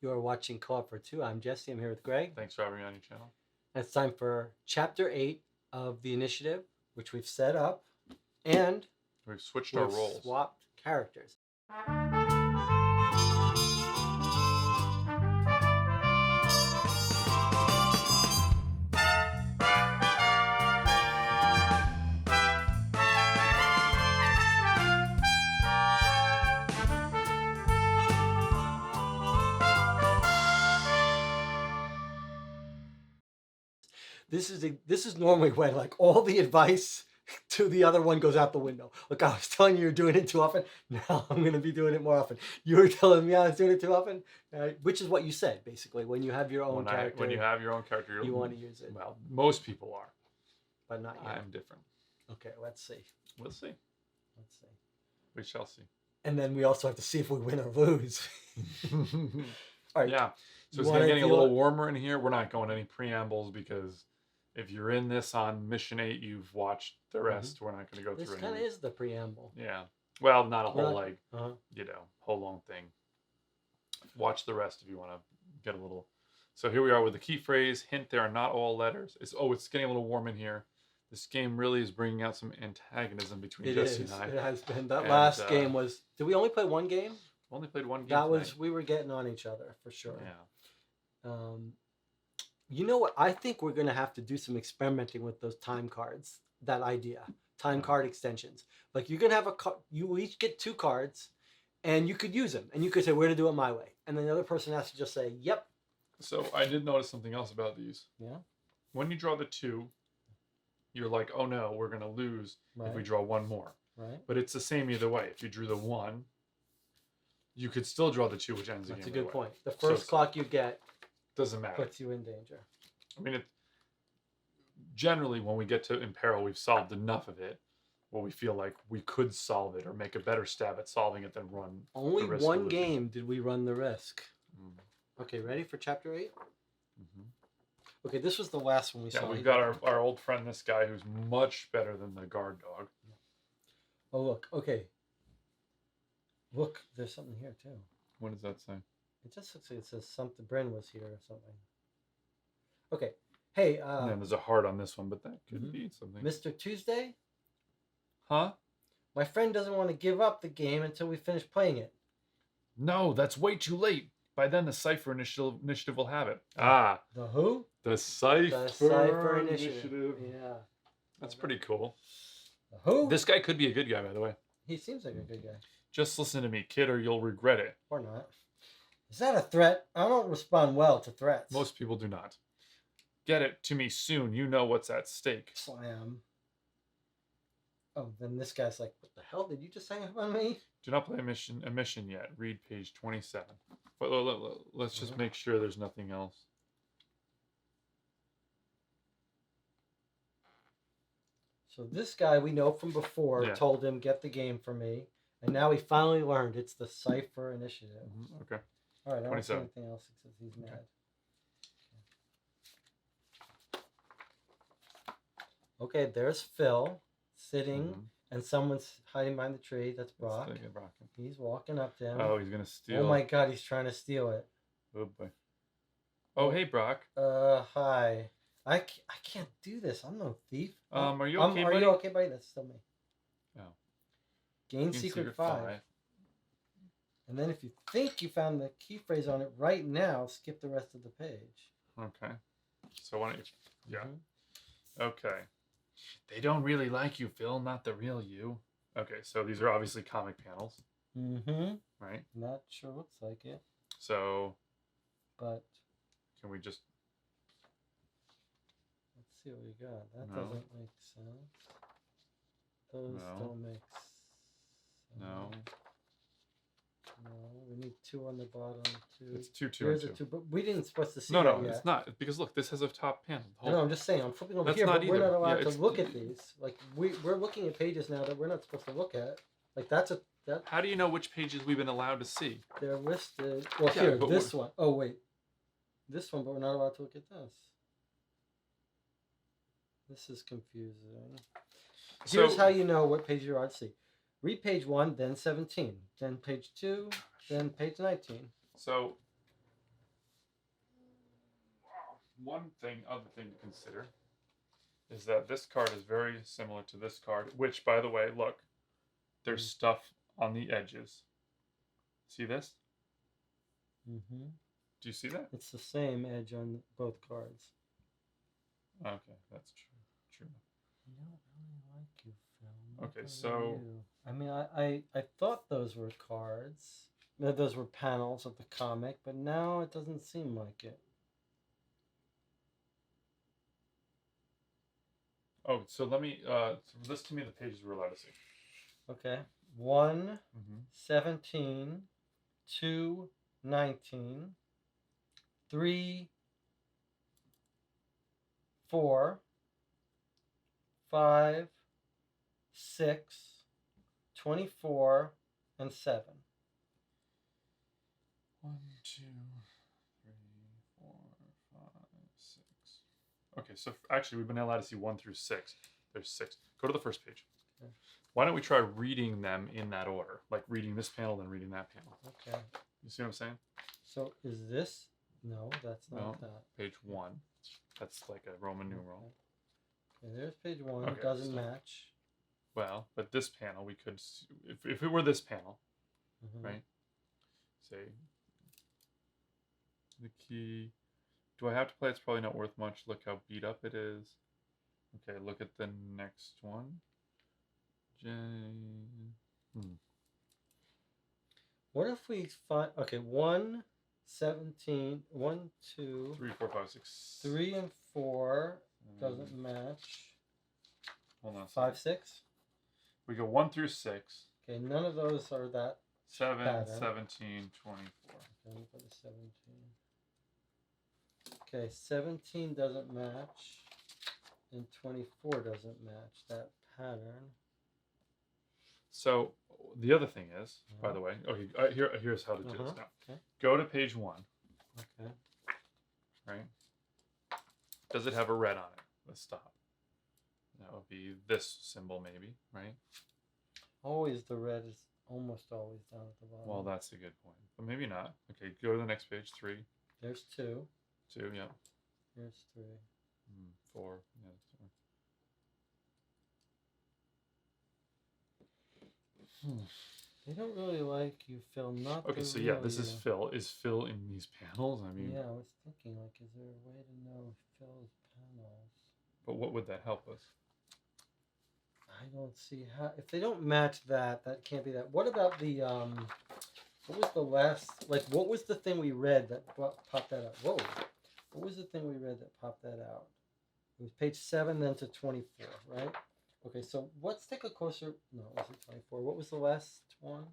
You are watching Co-op for Two. I'm Jesse. I'm here with Greg. Thanks for having me on your channel. And it's time for Chapter 8 of the initiative, which we've set up, and We've switched our roles. swapped characters. This is normally when like all the advice to the other one goes out the window. Look, I was telling you you're doing it too often. Now I'm going to be doing it more often. You were telling me I was doing it too often, which is what you said basically. When you have your own character, when you have your own character, you want to use it. Well, most people are, but not yet. I'm different. Okay, let's see. We'll see. Let's see. We shall see. And then we also have to see if we win or lose. All right. Yeah. So it's getting a little warmer in here. We're not going any preambles because if you're in this on mission 8, you've watched the rest. Mm-hmm. We're not going to go through it. This kind of is the preamble. Yeah. Well, not a whole whole long thing. Watch the rest if you want to get a little. So here we are with the key phrase. Hint: there are not all letters. It's getting a little warm in here. This game really is bringing out some antagonism between Jesse and I. It has been. That last game was. Did we only play one game? Only played one game. That was. We were getting on each other for sure. Yeah. You know what? I think we're gonna have to do some experimenting with those time cards. That idea, time card extensions. Like you're gonna have you each get 2 cards, and you could use them, and you could say we're gonna do it my way, and then the other person has to just say yep. So I did notice something else about these. Yeah. When you draw the 2, you're like, oh no, we're gonna lose if we draw 1 more. Right. But it's the same either way. If you drew the 1, you could still draw the 2, which ends the game. That's a good point. The first clock you get doesn't matter. Puts you in danger. I mean, generally when we get to Imperil, we've solved enough of it where we feel like we could solve it or make a better stab at solving it than run. Only one game did we run the risk. Okay, ready for Chapter 8? Mm-hmm. Okay, this was the last one we saw. Yeah, we've got our old friend, this guy, who's much better than the guard dog. Oh, look. Okay. Look, there's something here, too. What does that say? It just looks like it says something. Bryn was here or something. Okay. Hey. And then there's a heart on this one, but that could be something. Mr. Tuesday? Huh? My friend doesn't want to give up the game until we finish playing it. No, that's way too late. By then, the Cypher initiative will have it. Ah. The who? The Cypher initiative. Yeah. That's pretty cool. The who? This guy could be a good guy, by the way. He seems like a good guy. Just listen to me, kid, or you'll regret it. Or not. Is that a threat? I don't respond well to threats. Most people do not. Get it to me soon. You know what's at stake. Slam. Oh, then this guy's like, what the hell? Did you just hang up on me? Do not play a mission yet. Read page 27. But let's just make sure there's nothing else. So this guy we know from before told him, get the game for me. And now he finally learned it's the Cypher initiative. Okay. All right, I don't see anything else except he's mad. Okay, there's Phil sitting, and someone's hiding behind the tree. That's Brock. He's walking up to him. Oh, he's going to steal. Oh my God, he's trying to steal it. Oh boy. Oh, hey, Brock. Hi. I can't do this. I'm no thief. Are you okay, buddy? Are you okay, buddy? That's still me. Oh. Gain secret 5. And then if you think you found the key phrase on it right now, skip the rest of the page. Okay. So why don't you... Yeah. Okay. They don't really like you, Phil. Not the real you. Okay, so these are obviously comic panels. Mm-hmm. Right? Not sure looks like it. So... But... Can we just... Let's see what we got. That doesn't make sense. Those don't make sense. No. No, we need 2 on the bottom, 2. It's 2, 2, Here's and 2. A 2, but we didn't supposed to see No, yet. it's not. Because look, this has a top panel. No, I'm just saying, I'm flipping over here, but we're not allowed to look at these. Like, we're looking at pages now that we're not supposed to look at. Like, that's a... How do you know which pages we've been allowed to see? They're listed... Well, here, this one. Oh, wait. This one, but we're not allowed to look at this. This is confusing. Here's how you know what page you're allowed to see. Read page 1, then 17. Then page 2, then page 19. So, other thing to consider is that this card is very similar to this card, which, by the way, look, there's stuff on the edges. See this? Mm-hmm. Do you see that? It's the same edge on both cards. Okay, that's true. True. I don't really like you, Phil. Okay, so I mean, I thought those were cards. Those were panels of the comic, but now it doesn't seem like it. oh, so let me list to me the pages we're allowed to see. Okay. 1, Mm-hmm. 17, 2, 19, 3, 4, 5, 6, 24, and 7. 1, 2, 3, 4, 5, 6. Okay, so actually we've been allowed to see 1 through 6. There's 6. Go to the first page. Okay. Why don't we try reading them in that order? Like reading this panel, then reading that panel. Okay. You see what I'm saying? So is this? No, that's not No. that. Page 1. That's like a Roman numeral. Okay, there's page 1. Okay, It doesn't so- match. Well, but this panel we could, if it were this panel, Mhm. right? Say the key. Do I have to play? It's probably not worth much. Look how beat up it is. Okay, look at the next one. What if we find, okay, 1, 17, 1, 2, 3, 4, 5, 6. 3 and 4 doesn't match. Hold on. 5, 6. We go 1 through 6. Okay, none of those are that. 7, pattern. 17, 24. Okay, let me go to 17. Okay, 17 doesn't match, and 24 doesn't match that pattern. So the other thing is, by the way, okay, here's how to do this now. Okay. Go to page 1. Okay. Right? Does it have a red on it? Let's stop. That would be this symbol, maybe, right? Always the red is almost always down at the bottom. Well, that's a good point, but maybe not. Okay, go to the next page. 3, There's 2. 2, yeah. Here's 3. 4, yeah. They don't really like you, Phil. Not Okay, the so yeah, real this is you. Phil. Is Phil in these panels? I mean, Yeah, I was thinking, like, is there a way to know Phil's panels? but what would that help us? I don't see how. If they don't match that, that can't be that. What about the what was the last? Like, what was the thing we read that popped that out? Whoa! What was the thing we read that popped that out? It was page 7, then to 24, right? Okay, so let's take a closer. No, it wasn't 24. What was the last one?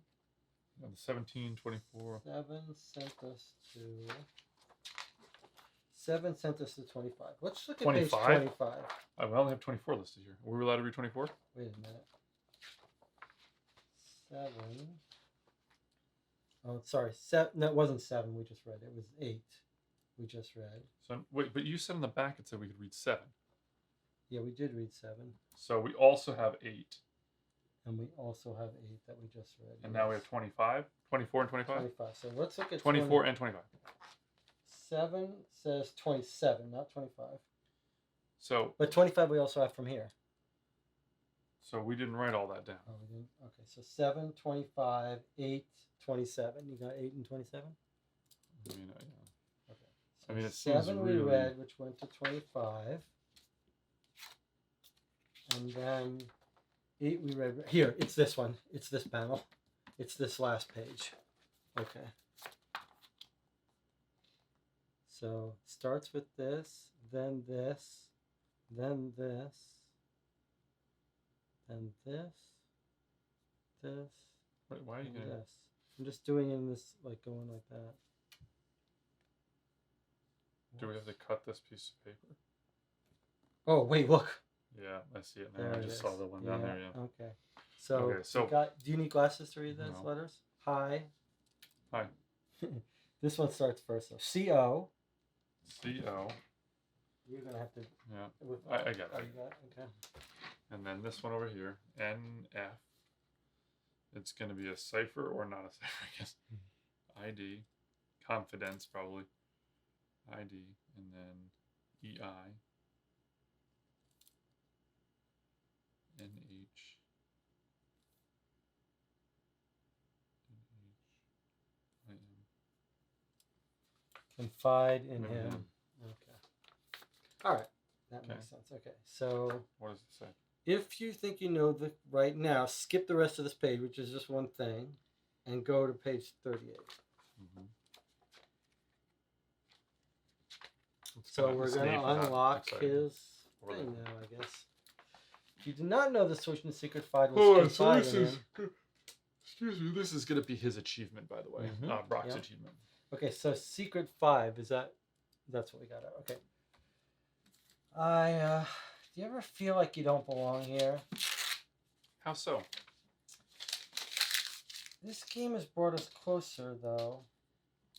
17, 24. 7 sent us to. 7 sent us to 25. Let's look at 25? page 25. I only have 24 listed here. Were we allowed to read 24? Wait a minute. 7. Oh, sorry. 7. No, it wasn't 7. We just read. It was 8. We just read. So wait, but you said on the back it said we could read 7. Yeah, we did read 7. So we also have 8. And we also have 8 that we just read. And now we have 25, 24 and 25? 25. So let's look at 24 and 25. 7 says 27, not 25. So But 25 we also have from here. so we didn't write all that down. Oh, we didn't? Okay, so 7, 25, 8, 27. You got 8 and 27? I mean, yeah. Okay. I mean, it seems 7 really... we read, which went to 25. And then 8 we read. Here, it's this one. It's this panel. It's this last page. Okay. So starts with this, then this, then this, then this, this, Wait, why are you and going to... this. I'm just doing in this, like going like that. Do we have to cut this piece of paper? Oh, wait, look. Yeah, I see it now. There I it just is. saw the one down there, yeah. Okay. So, Okay, so- do you need glasses to read those No. letters? Hi. Hi. This one starts first. So C-O. C-O. You're going to have to... Yeah. With, I got it. oh, you got it? Okay. And then this one over here, N-F. It's going to be a cipher or not a cipher, I guess. ID. Confidence, probably. ID. And then E-I. N-H. N-H. Confide in Mhm. him. Okay. All right. That Okay. makes sense. Okay. So What does it say? if you think you know the right now, skip the rest of this page, which is just one thing, and go to page 38. Mm-hmm. So we're going to unlock his thing now, I guess. If you do not know the solution to secret find, will confide in him. Excuse me. This is going to be his achievement, by the way. Mhm. Brock's Yep. achievement. Okay, so secret 5 is that's what we got. Okay. Do you ever feel like you don't belong here? How so? This game has brought us closer, though.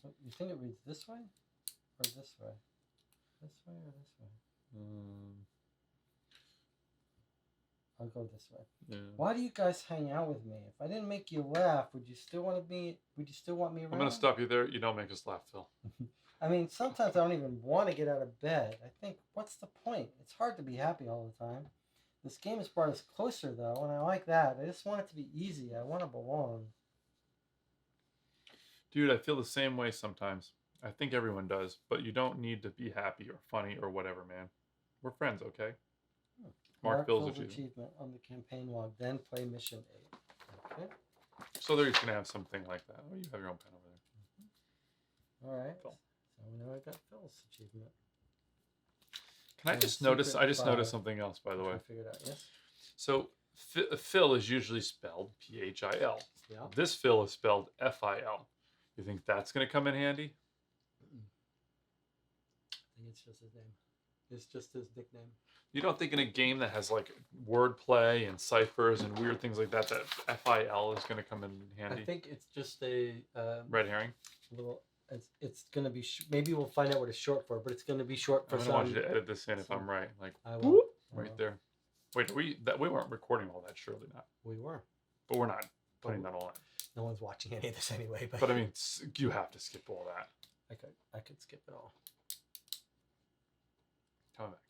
You think it reads this way or this way? This way or this way? I'll go this way. Yeah. Why do you guys hang out with me? If I didn't make you laugh, would you still want me around? I'm going to stop you there. You don't make us laugh, Phil. I mean, sometimes I don't even want to get out of bed. I think, what's the point? It's hard to be happy all the time. This game has brought us closer, though, and I like that. I just want it to be easy. I want to belong. Dude, I feel the same way sometimes. I think everyone does, but you don't need to be happy or funny or whatever, man. We're friends, okay? Mark Phil's achievement on the campaign log, then play mission 8. Okay. So they're just going to have something like that. Oh, you have your own pen over there. All right. Phil. So now I got Phil's achievement. Can I just notice? I just noticed something else, by the way. I figured out, yes. So Phil is usually spelled P-H-I-L. Yeah. This Phil is spelled F-I-L. You think that's going to come in handy? I think it's just his name. It's just his nickname. You don't think in a game that has like wordplay and ciphers and weird things like that, that F-I-L is going to come in handy? I think it's just a red herring. Little. It's going to be. Maybe we'll find out what it's short for, but it's going to be short for. I'm going to want you to edit this in if I'm right. Like I will. Right there. Wait, we weren't recording all that, surely not. We were, but we're not putting that all in. No one's watching any of this anyway. But I mean, you have to skip all that. I could skip it all. Coming back.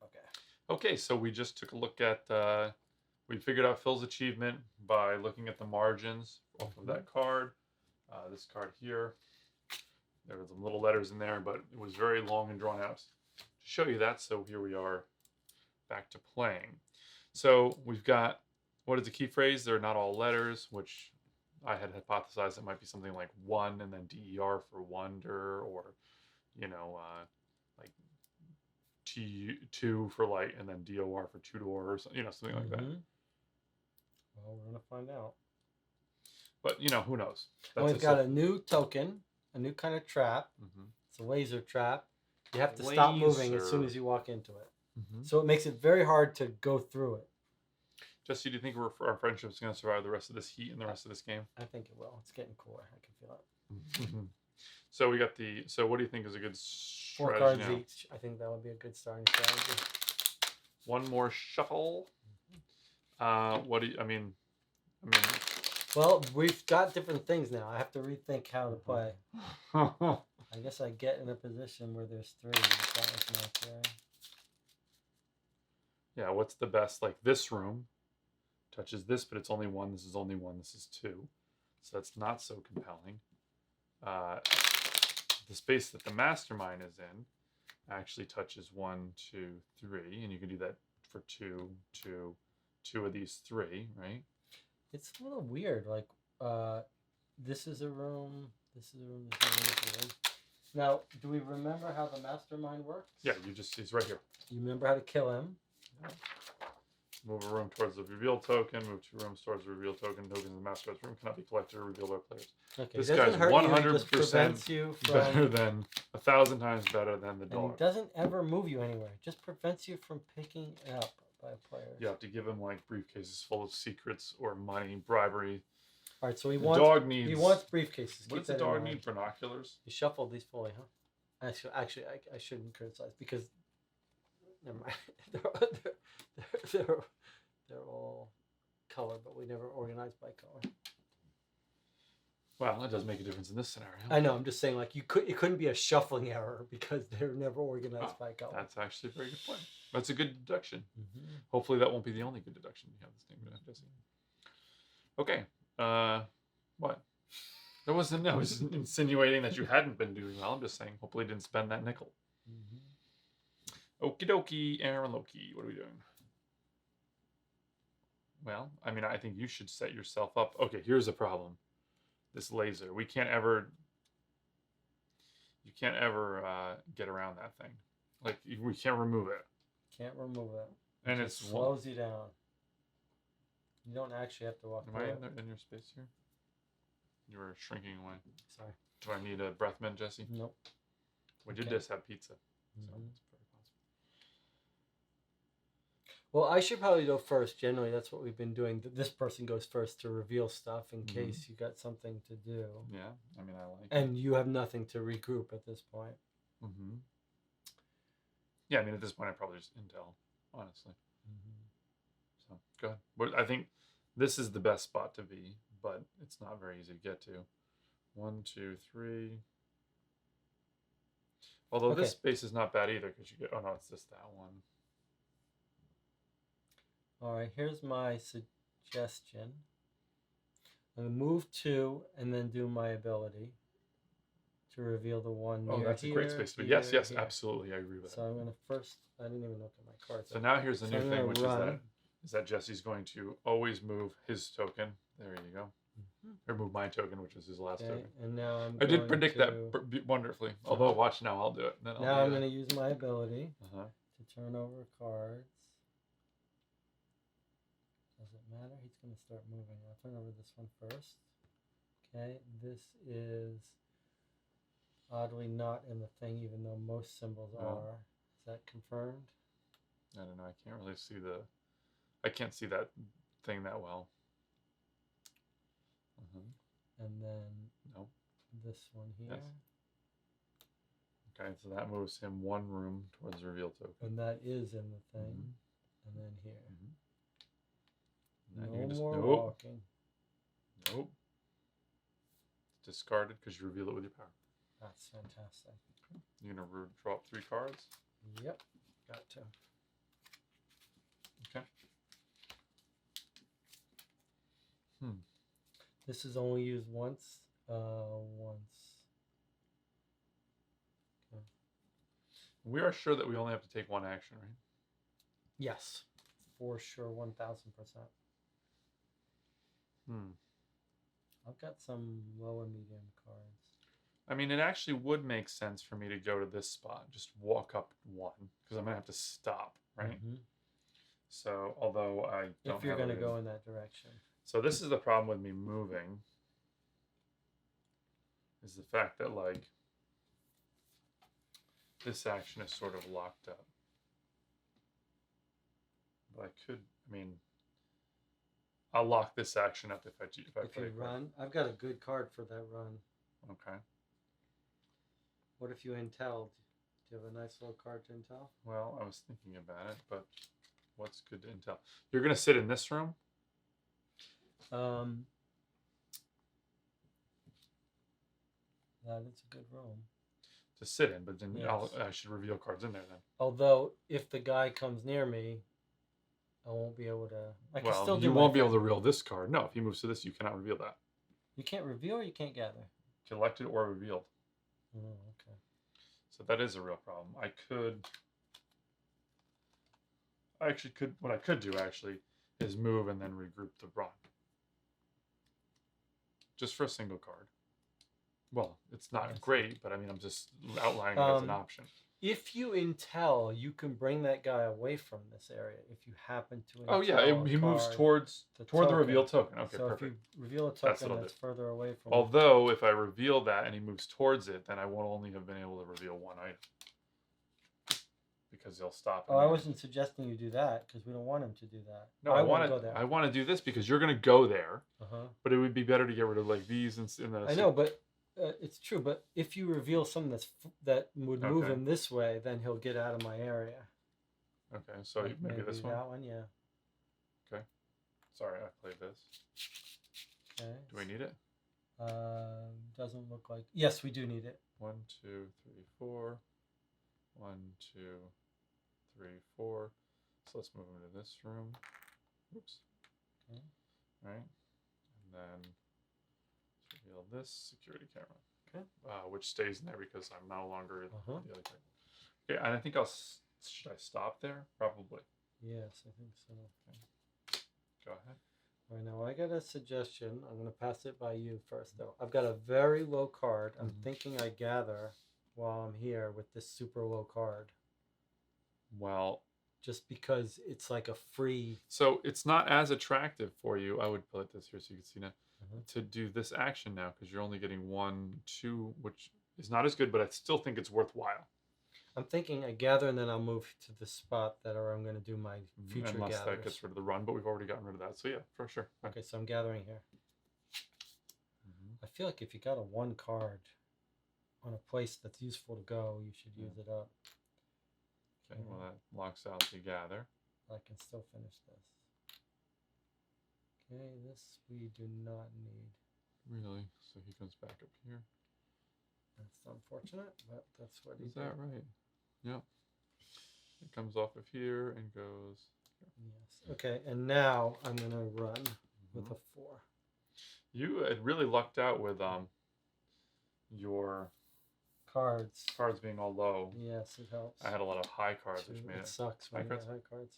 Okay. Okay, so we just took a look at. We figured out Phil's achievement by looking at the margins off of that card. This card here. There were some little letters in there, but it was very long and drawn out to show you that. So here we are, back to playing. So we've got, what is the key phrase? They're not all letters, which I had hypothesized it might be something like one and then DER for wonder, or, you know, like T2 for light and then DOR for two-door, or you know, something like that. Well, we're gonna find out. But you know, who knows? We've got a new token, a new kind of trap. It's a laser trap. You have to stop moving as soon as you walk into it. So it makes it very hard to go through it. Jesse, do you think our friendship is going to survive the rest of this heat and the rest of this game? I think it will. It's getting cooler. I can feel it. So we got the. So what do you think is a good strategy 4 cards now? each. I think that would be a good starting strategy. One more shuffle. What do you? I mean. Well, we've got different things now. I have to rethink how to play. I guess I get in a position where there's 3. That was not fair. Yeah, what's the best? Like this room touches this, but it's only 1. This is only 1. This is 2. So that's not so compelling. The space that the mastermind is in actually touches 1, 2, 3, and you can do that for 2 of these 3, right? It's a little weird. Like, this is a room. This is a room. This is a room. This is a room. Now, do we remember how the mastermind works? Yeah, he's right here. You remember how to kill him? Yeah. Move a room towards the reveal token. Move 2 rooms towards the reveal token. Tokens in the master's room cannot be collected or revealed by players. Okay. This guy's 100% you better than 1,000 times better than the dog. And he doesn't ever move you anywhere. Just prevents you from picking it up by players. You have to give him like briefcases full of secrets or money, bribery. All right, so he wants briefcases. What does the dog need? Binoculars? You shuffled these fully, huh? Actually, I shouldn't criticize because never mind. They're all color, but we never organized by color. Well, it does make a difference in this scenario. I know. I'm just saying, like, it couldn't be a shuffling error because they're never organized by color. That's actually a very good point. That's a good deduction. Mm-hmm. Hopefully, that won't be the only good deduction you have this game, Jesse. Okay. What? It wasn't. I was insinuating that you hadn't been doing well. I'm just saying, hopefully, you didn't spend that nickel. Mm-hmm. Okie dokie, Aaron Loki. What are we doing? Well, I mean, I think you should set yourself up. Okay, here's a problem. This laser. You can't ever get around that thing. Like, we can't remove it. Can't remove it. And it slows you down. You don't actually have to walk Am through I it. in your space here? You were shrinking away. Sorry. Do I need a breath mint, Jesse? Nope. We did Okay. just have pizza. So Mhm. it's very possible. Well, I should probably go first. Generally, that's what we've been doing. This person goes first to reveal stuff in case you got something to do. Yeah, I mean, I like it. And you have nothing to regroup at this point. Mm-hmm. Yeah, I mean, at this point, I probably just intel, honestly. Mm-hmm. So, go ahead. But I think this is the best spot to be, but it's not very easy to get to. 1, 2, 3. Although this space is not bad either, because you get... Oh, no, it's just that one. All right, here's my suggestion. I'm going to move 2 and then do my ability to reveal the one near. Oh, that's here, a great space to be. here, Yes, here. absolutely. I agree with So that. I'm going to first... I didn't even look at my cards. So now here's the So new I'm thing, gonna which run. is that Jesse's going to always move his token. There you go. Or move my token, which was his last token. And now I did predict that wonderfully. Although, watch now, I'll do it. Then now I'm going to use my ability Uh-huh. to turn over cards. Does it matter? He's going to start moving. I'll turn over this one first. Okay, this is oddly not in the thing, even though most symbols are. Is that confirmed? I don't know. I can't really see I can't see that thing that well. And then this one here. Yes. Okay, so that moves him one room towards the reveal token. And that is in the thing. And then here. And No then more nope. walking. Nope. It's discarded because you reveal it with your power. That's fantastic. You're going to draw up 3 cards. Yep. Got to. Okay. This is only used once. Okay. We are sure that we only have to take 1 action, right? Yes. For sure, 1000%. I've got some low and medium cards. I mean, it actually would make sense for me to go to this spot, just walk up 1, because I'm going to have to stop, right? So, although I don't if you're going to go in that direction. So this is the problem with me moving, is the fact that, like, this action is sort of locked up. But I could, I mean, I'll lock this action up if I play you run. I've got a good card for that run. Okay. What if you intel? Do you have a nice little card to intel? Well, I was thinking about it, but what's good to intel? You're going to sit in this room? That is a good room to sit in, but then yes. I should reveal cards in there then. Although, if the guy comes near me, I won't be able to. I can still do you won't be able to reveal this card. No, if he moves to this, you cannot reveal that. You can't reveal or you can't gather? Collected or revealed. Oh, okay. So that is a real problem. What I could do actually is move and then regroup the run. Just for a single card. Well, it's not great, but I mean, I'm just outlining it as an option. If you intel, you can bring that guy away from this area if you happen to intel. Oh yeah, he moves toward the reveal token. Okay, so perfect. if you reveal a token that's further away from Although, if I reveal that and he moves towards it, then I won't only have been able to reveal 1 item. Because he'll stop. Oh, I wasn't suggesting you do that, because we don't want him to do that. No, I want to go there. I want to do this because you're going to go there. But it would be better to get rid of, like, these and the... I know, but... it's true, but if you reveal something that would move him this way, then he'll get out of my area. Okay, so maybe this one? That one, yeah. Okay. Sorry, I played this. Okay. Do we need it? Doesn't look like. Yes, we do need it. 1, 2, 3, 4. 1, 2, 3, 4. So let's move them to this room. Oops. Okay. All right. And then let's reveal this security camera. Okay. Which stays in there because I'm no longer Uh-huh. the other camera. Okay, and I think I'll. Should I stop there? Probably. Yes, I think so. Okay. Go ahead. All right, now I got a suggestion. I'm going to pass it by you first, though. I've got a very low card. I'm thinking I gather while I'm here with this super low card. Well, just because it's like a free. So it's not as attractive for you. I would put this here so you can see now. To do this action now because you're only getting 1, 2, which is not as good, but I still think it's worthwhile. I'm thinking I gather and then I'll move to the spot that where I'm going to do my future Unless gathers. that gets rid of the run, but we've already gotten rid of that. So yeah, for sure. Okay, so I'm gathering here. I feel like if you got a 1 card on a place that's useful to go, you should use it up. Okay, well that locks out the gather. I can still finish this. Okay, this we do not need. Really? So he comes back up here. That's unfortunate, but that's what he Is did. that right? Yep. It comes off of here and goes here. Yes. Okay, and now I'm going to run with a 4. You had really lucked out with your cards being all low. Yes, it helps. I had a lot of high cards, which made it sucks when you have high cards.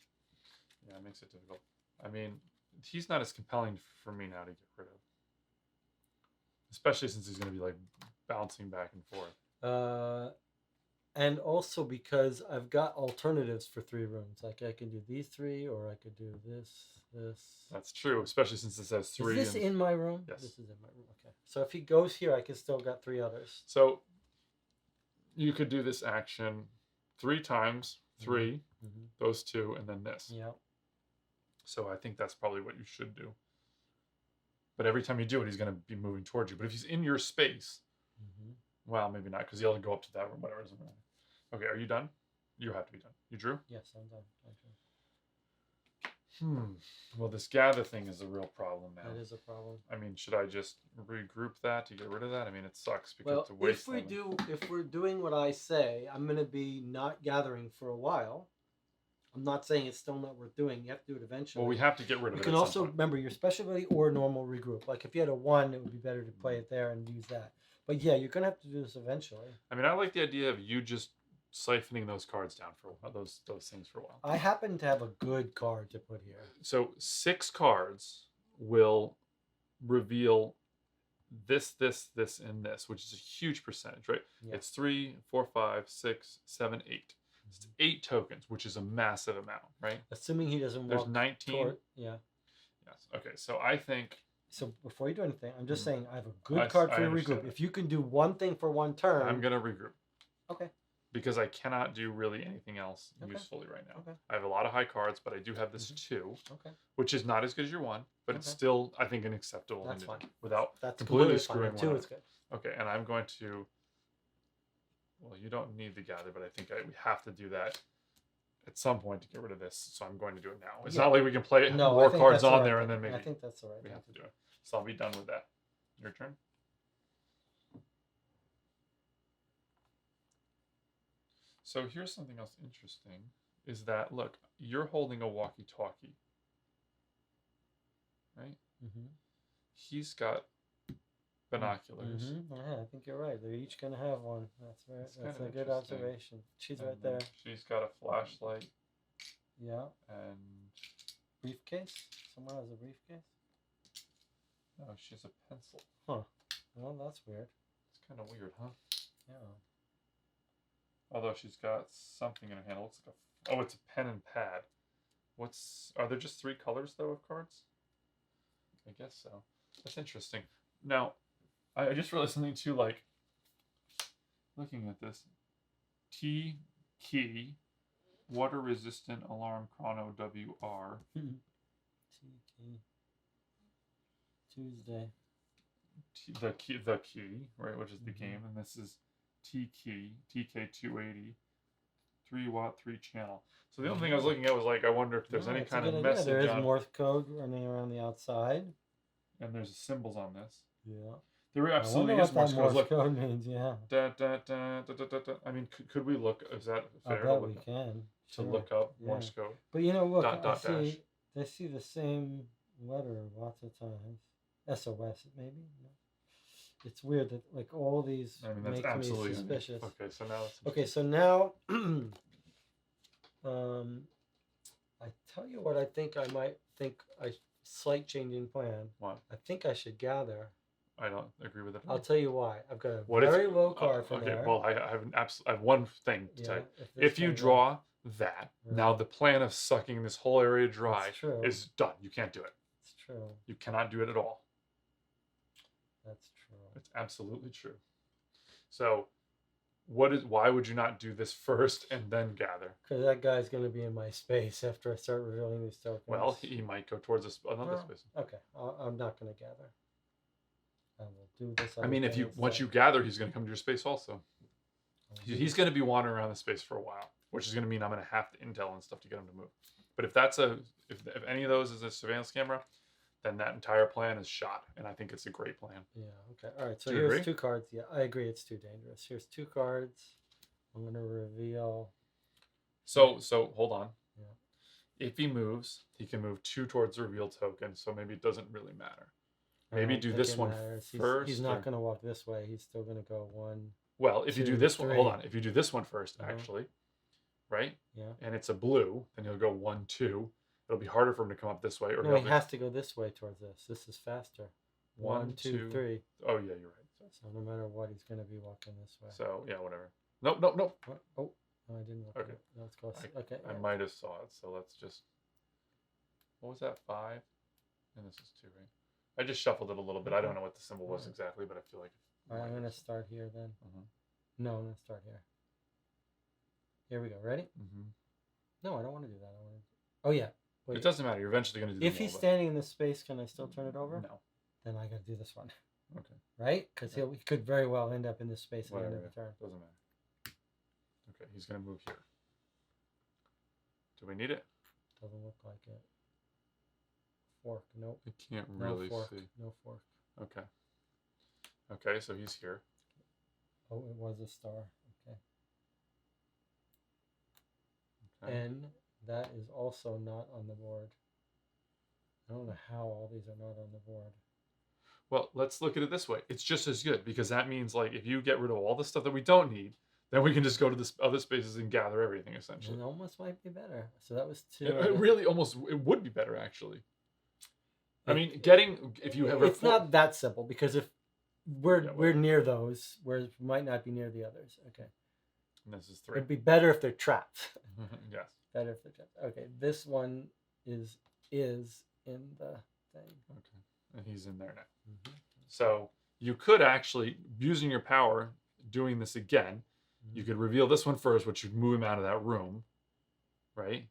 Yeah, it makes it difficult. I mean, he's not as compelling for me now to get rid of, especially since he's going to be like bouncing back and forth. And also because I've got alternatives for 3 rooms. Like I can do these 3, or I could do this. That's true, especially since this has 3. Is this in my room? Yes. This is in my room. Okay. So if he goes here, I can still got 3 others. So you could do this action 3 times, 3, those 2, and then this. Yeah. So I think that's probably what you should do. But every time you do it, he's going to be moving towards you. But if he's in your space, well, maybe not, because he'll go up to that room, whatever. Okay, are you done? You have to be done. You drew? Yes, I'm done. Well, this gather thing is a real problem now. That is a problem. I mean, should I just regroup that to get rid of that? I mean, it sucks because to waste if we're doing what I say, I'm going to be not gathering for a while. I'm not saying it's still not worth doing. You have to do it eventually. Well, we have to get rid of it. You can also remember your special ability or normal regroup. Like if you had a 1, it would be better to play it there and use that. But yeah, you're going to have to do this eventually. I mean, I like the idea of you just siphoning those cards down for a while, those things for a while. I happen to have a good card to put here. So 6 cards will reveal this, and this, which is a huge percentage, right? Yeah. It's 3, 4, 5, 6, 7, 8. It's 8 tokens, which is a massive amount, right? Assuming he doesn't walk. There's 19. Yeah. Yes. Okay. So I think. So before you do anything, I'm just saying I have a good card for your regroup. If you can do one thing for one turn, I'm gonna regroup. Okay. Because I cannot do really anything else usefully right now. Okay. I have a lot of high cards, but I do have this 2, which is not as good as your 1, but it's still, I think, an acceptable thing to do do without that's completely screwing 2 one is good. Okay, and I'm going to. Well, you don't need the gather, but I think we have to do that at some point to get rid of this. So I'm going to do it now. It's not like we can play more cards on there and then maybe. I think that's the right. We have to do it. So I'll be done with that. Your turn. So here's something else interesting, is that, look, you're holding a walkie-talkie, right? He's got binoculars. Yeah, I think you're right. They're each going to have one. That's right. That's a good observation. She's right there. She's got a flashlight. Yeah. And briefcase? Someone has a briefcase? No, she has a pencil. Huh. Well, that's weird. It's kind of weird, huh? Yeah. Although she's got something in her hand. It looks like oh, it's a pen and pad. Are there just 3 colors, though, of cards? I guess so. That's interesting. Now, I just realized something, too, like, looking at this. T key, water-resistant alarm chrono WR. T key. Tuesday. The key, right, which is the game, and this is T key, TK280, 3-watt, 3-channel. So the only thing I was looking at was like, I wonder if there's any kind of message. There is Morse code running around the outside, and there's symbols on this. Yeah. There I absolutely wonder is what that Morse Morse code. Look. code means. Yeah. I mean, could we look? Is that I fair to bet look we can. to Sure. look up Yeah. Morse code? But you know, look, Dot, dot, dash. I see the same letter lots of times. SOS, maybe. No. It's weird that like all these I mean, that's make absolutely me suspicious. Okay, so now it's Okay, so now, I tell you what, I think I might think a slight change in plan. What? I think I should gather. I don't agree with it. I'll tell you why. I've got a What very if, low card from okay, there. well, I have I have one thing to tell you. If you comes draw that, Right. now the plan of sucking this whole area dry That's true. is done. You can't do it. It's true. You cannot do it at all. That's true. It's absolutely true. So, why would you not do this first and then gather? Because that guy's going to be in my space after I start revealing these tokens. Well, he might go towards another Well, space. Okay, I'm not going to gather. I will do this. I mean, other once thing you gather, he's going to come to your space also. instead. He's going to be wandering around the space for a while, which is going to mean I'm going to have to intel and stuff to get him to move. But if if any of those is a surveillance camera, then that entire plan is shot, and I think it's a great plan. Yeah. Okay. All right. So Do you here's agree? 2 cards. Yeah, I agree. It's too dangerous. Here's 2 cards. I'm going to reveal. So hold on. Yeah. If he moves, he can move 2 towards the reveal token, so maybe it doesn't really matter. I Maybe don't do think this it one matters. first. He's not or- going to walk this way. He's still going to go 1. Well, if you do 2, this one, hold 3. on. If you do this one first, Uh-huh. actually, right? Yeah. And it's a blue, then he'll go 1, 2. It'll be harder for him to come up this way, or No, he has to go this way towards this. This is faster. 1, 2, 2. 3. Oh yeah, you're right. So no matter what, he's going to be walking this way. So yeah, whatever. Nope, nope, nope. What? Oh, no, I didn't look at Okay. it. No, it's close. Okay. I might have saw it, so let's just. What was that? 5, and this is 2, right? I just shuffled it a little bit. I don't know what the symbol was Alright. exactly, but I feel like. All right, I'm going to start here then. Mhm. No, I'm going to start here. Here we go. Ready? Mhm. No, I don't want to do that. I want to. Oh yeah. Wait. It doesn't matter. You're eventually going to do. If them he's all, standing in this space, can I still turn it over? No. Then I got to do this one. Okay. Right? Because he could very well end up in this space at the end of Whatever. the turn. Doesn't matter. Okay, he's going to move here. Do we need it? Doesn't look like it. Fork. Nope. I can't No really fork. see. No fork. Okay. Okay, so he's here. Oh, it was a star. Okay. Okay. And that is also not on the board. I don't know how all these are not on the board. Well, let's look at it this way. It's just as good because that means like if you get rid of all the stuff that we don't need, then we can just go to this other spaces and gather everything essentially. It almost might be better. So that was 2. It really almost it would be better actually. I mean, getting if you have It's not that simple because if we're Yeah, we're near those, whereas we might not be near the others. Okay. And this is 3. It'd be better if they're trapped. Yes. Better if they're trapped. Okay, this one is in the thing. Okay. And he's in there now. Mm-hmm. So you could actually, using your power, doing this again, you could reveal this one first, which would move him out of that room, right?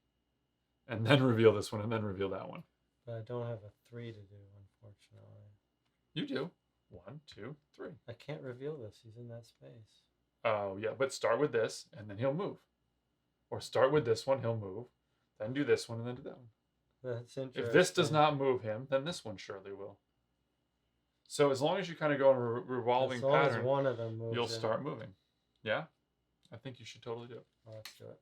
And then reveal this one, and then reveal that one. But I don't have a 3 to do, unfortunately. You do. 1, 2, 3. I can't reveal this. He's in that space. Oh, yeah, but start with this, and then he'll move. Or start with this one, he'll move. Then do this one, and then do that one. That's interesting. If this does not move him, then this one surely will. So as long as you kind of go in a revolving as long as pattern, one of them moves, you'll in. start moving. Yeah? I think you should totally do it. Oh, let's do it.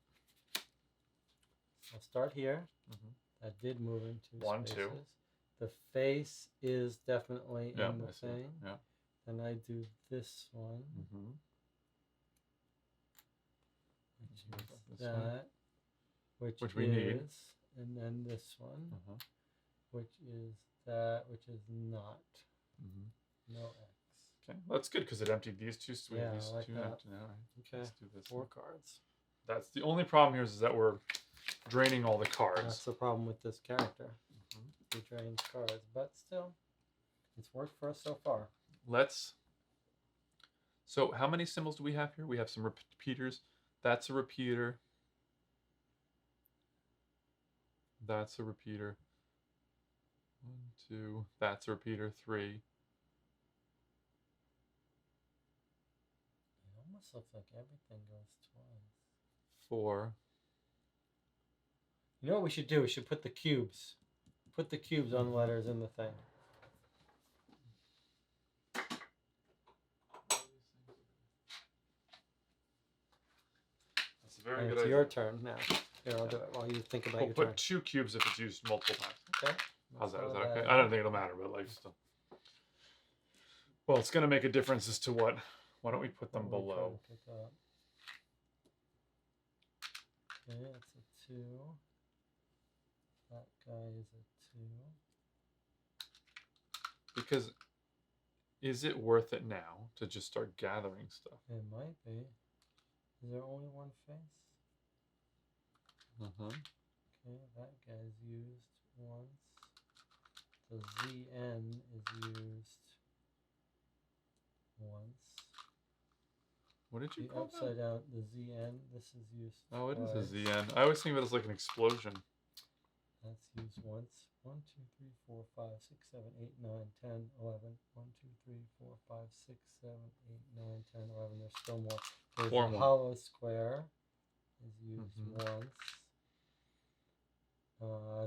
I'll start here. Mhm. That did move into 1, spaces. 2. The face is definitely Yeah, in the I see. thing. Yeah. Then I do this one, Mm-hmm. which What is about this one? that, which we is, need. and then this one, Uh-huh. which is that, which is not. Mm-hmm. No X. Okay, that's good because it emptied these two. So we have Yeah, I these like 2 that. empty now. Right? Okay, Let's do this. 4 cards. That's the only problem here is that we're draining all the That's cards. the problem with this character. Mhm. He drains cards, but still, it's worked for us so far. Let's. So how many symbols do we have here? We have some repeaters. That's a repeater. That's a repeater. 1, 2. That's a repeater. 3. It almost looks like everything goes twice. 4. You know what we should do? We should put the cubes. Put the cubes on letters in the thing. a very And good it's idea. your turn now. Here, I'll do it while you think about We'll your put turn. 2 cubes if it's used multiple times. Okay. How's that? Is That's that not okay? bad. I don't think it'll matter, but like still. Well, it's going to make a difference as to what. Why don't we put them What are we trying below? to pick up? Okay, that's a 2. That guy is a 2. Because is it worth it now to just start gathering stuff? It might be. Is there only one face? Uh-huh. Okay, that guy's used once. The ZN is used once. What did you The call upside that? down, the ZN, this is used Oh, it is twice. a ZN. I always think of it as like an explosion. That's used once. 1, 2, 3, 4, 5, 6, 7, 8, 9, 10, 11. 1, 2, 3, 4, 5, 6, 7, 8, 9, 10, 11. There's still more. There's 4 the more. hollow square is used Mhm. once.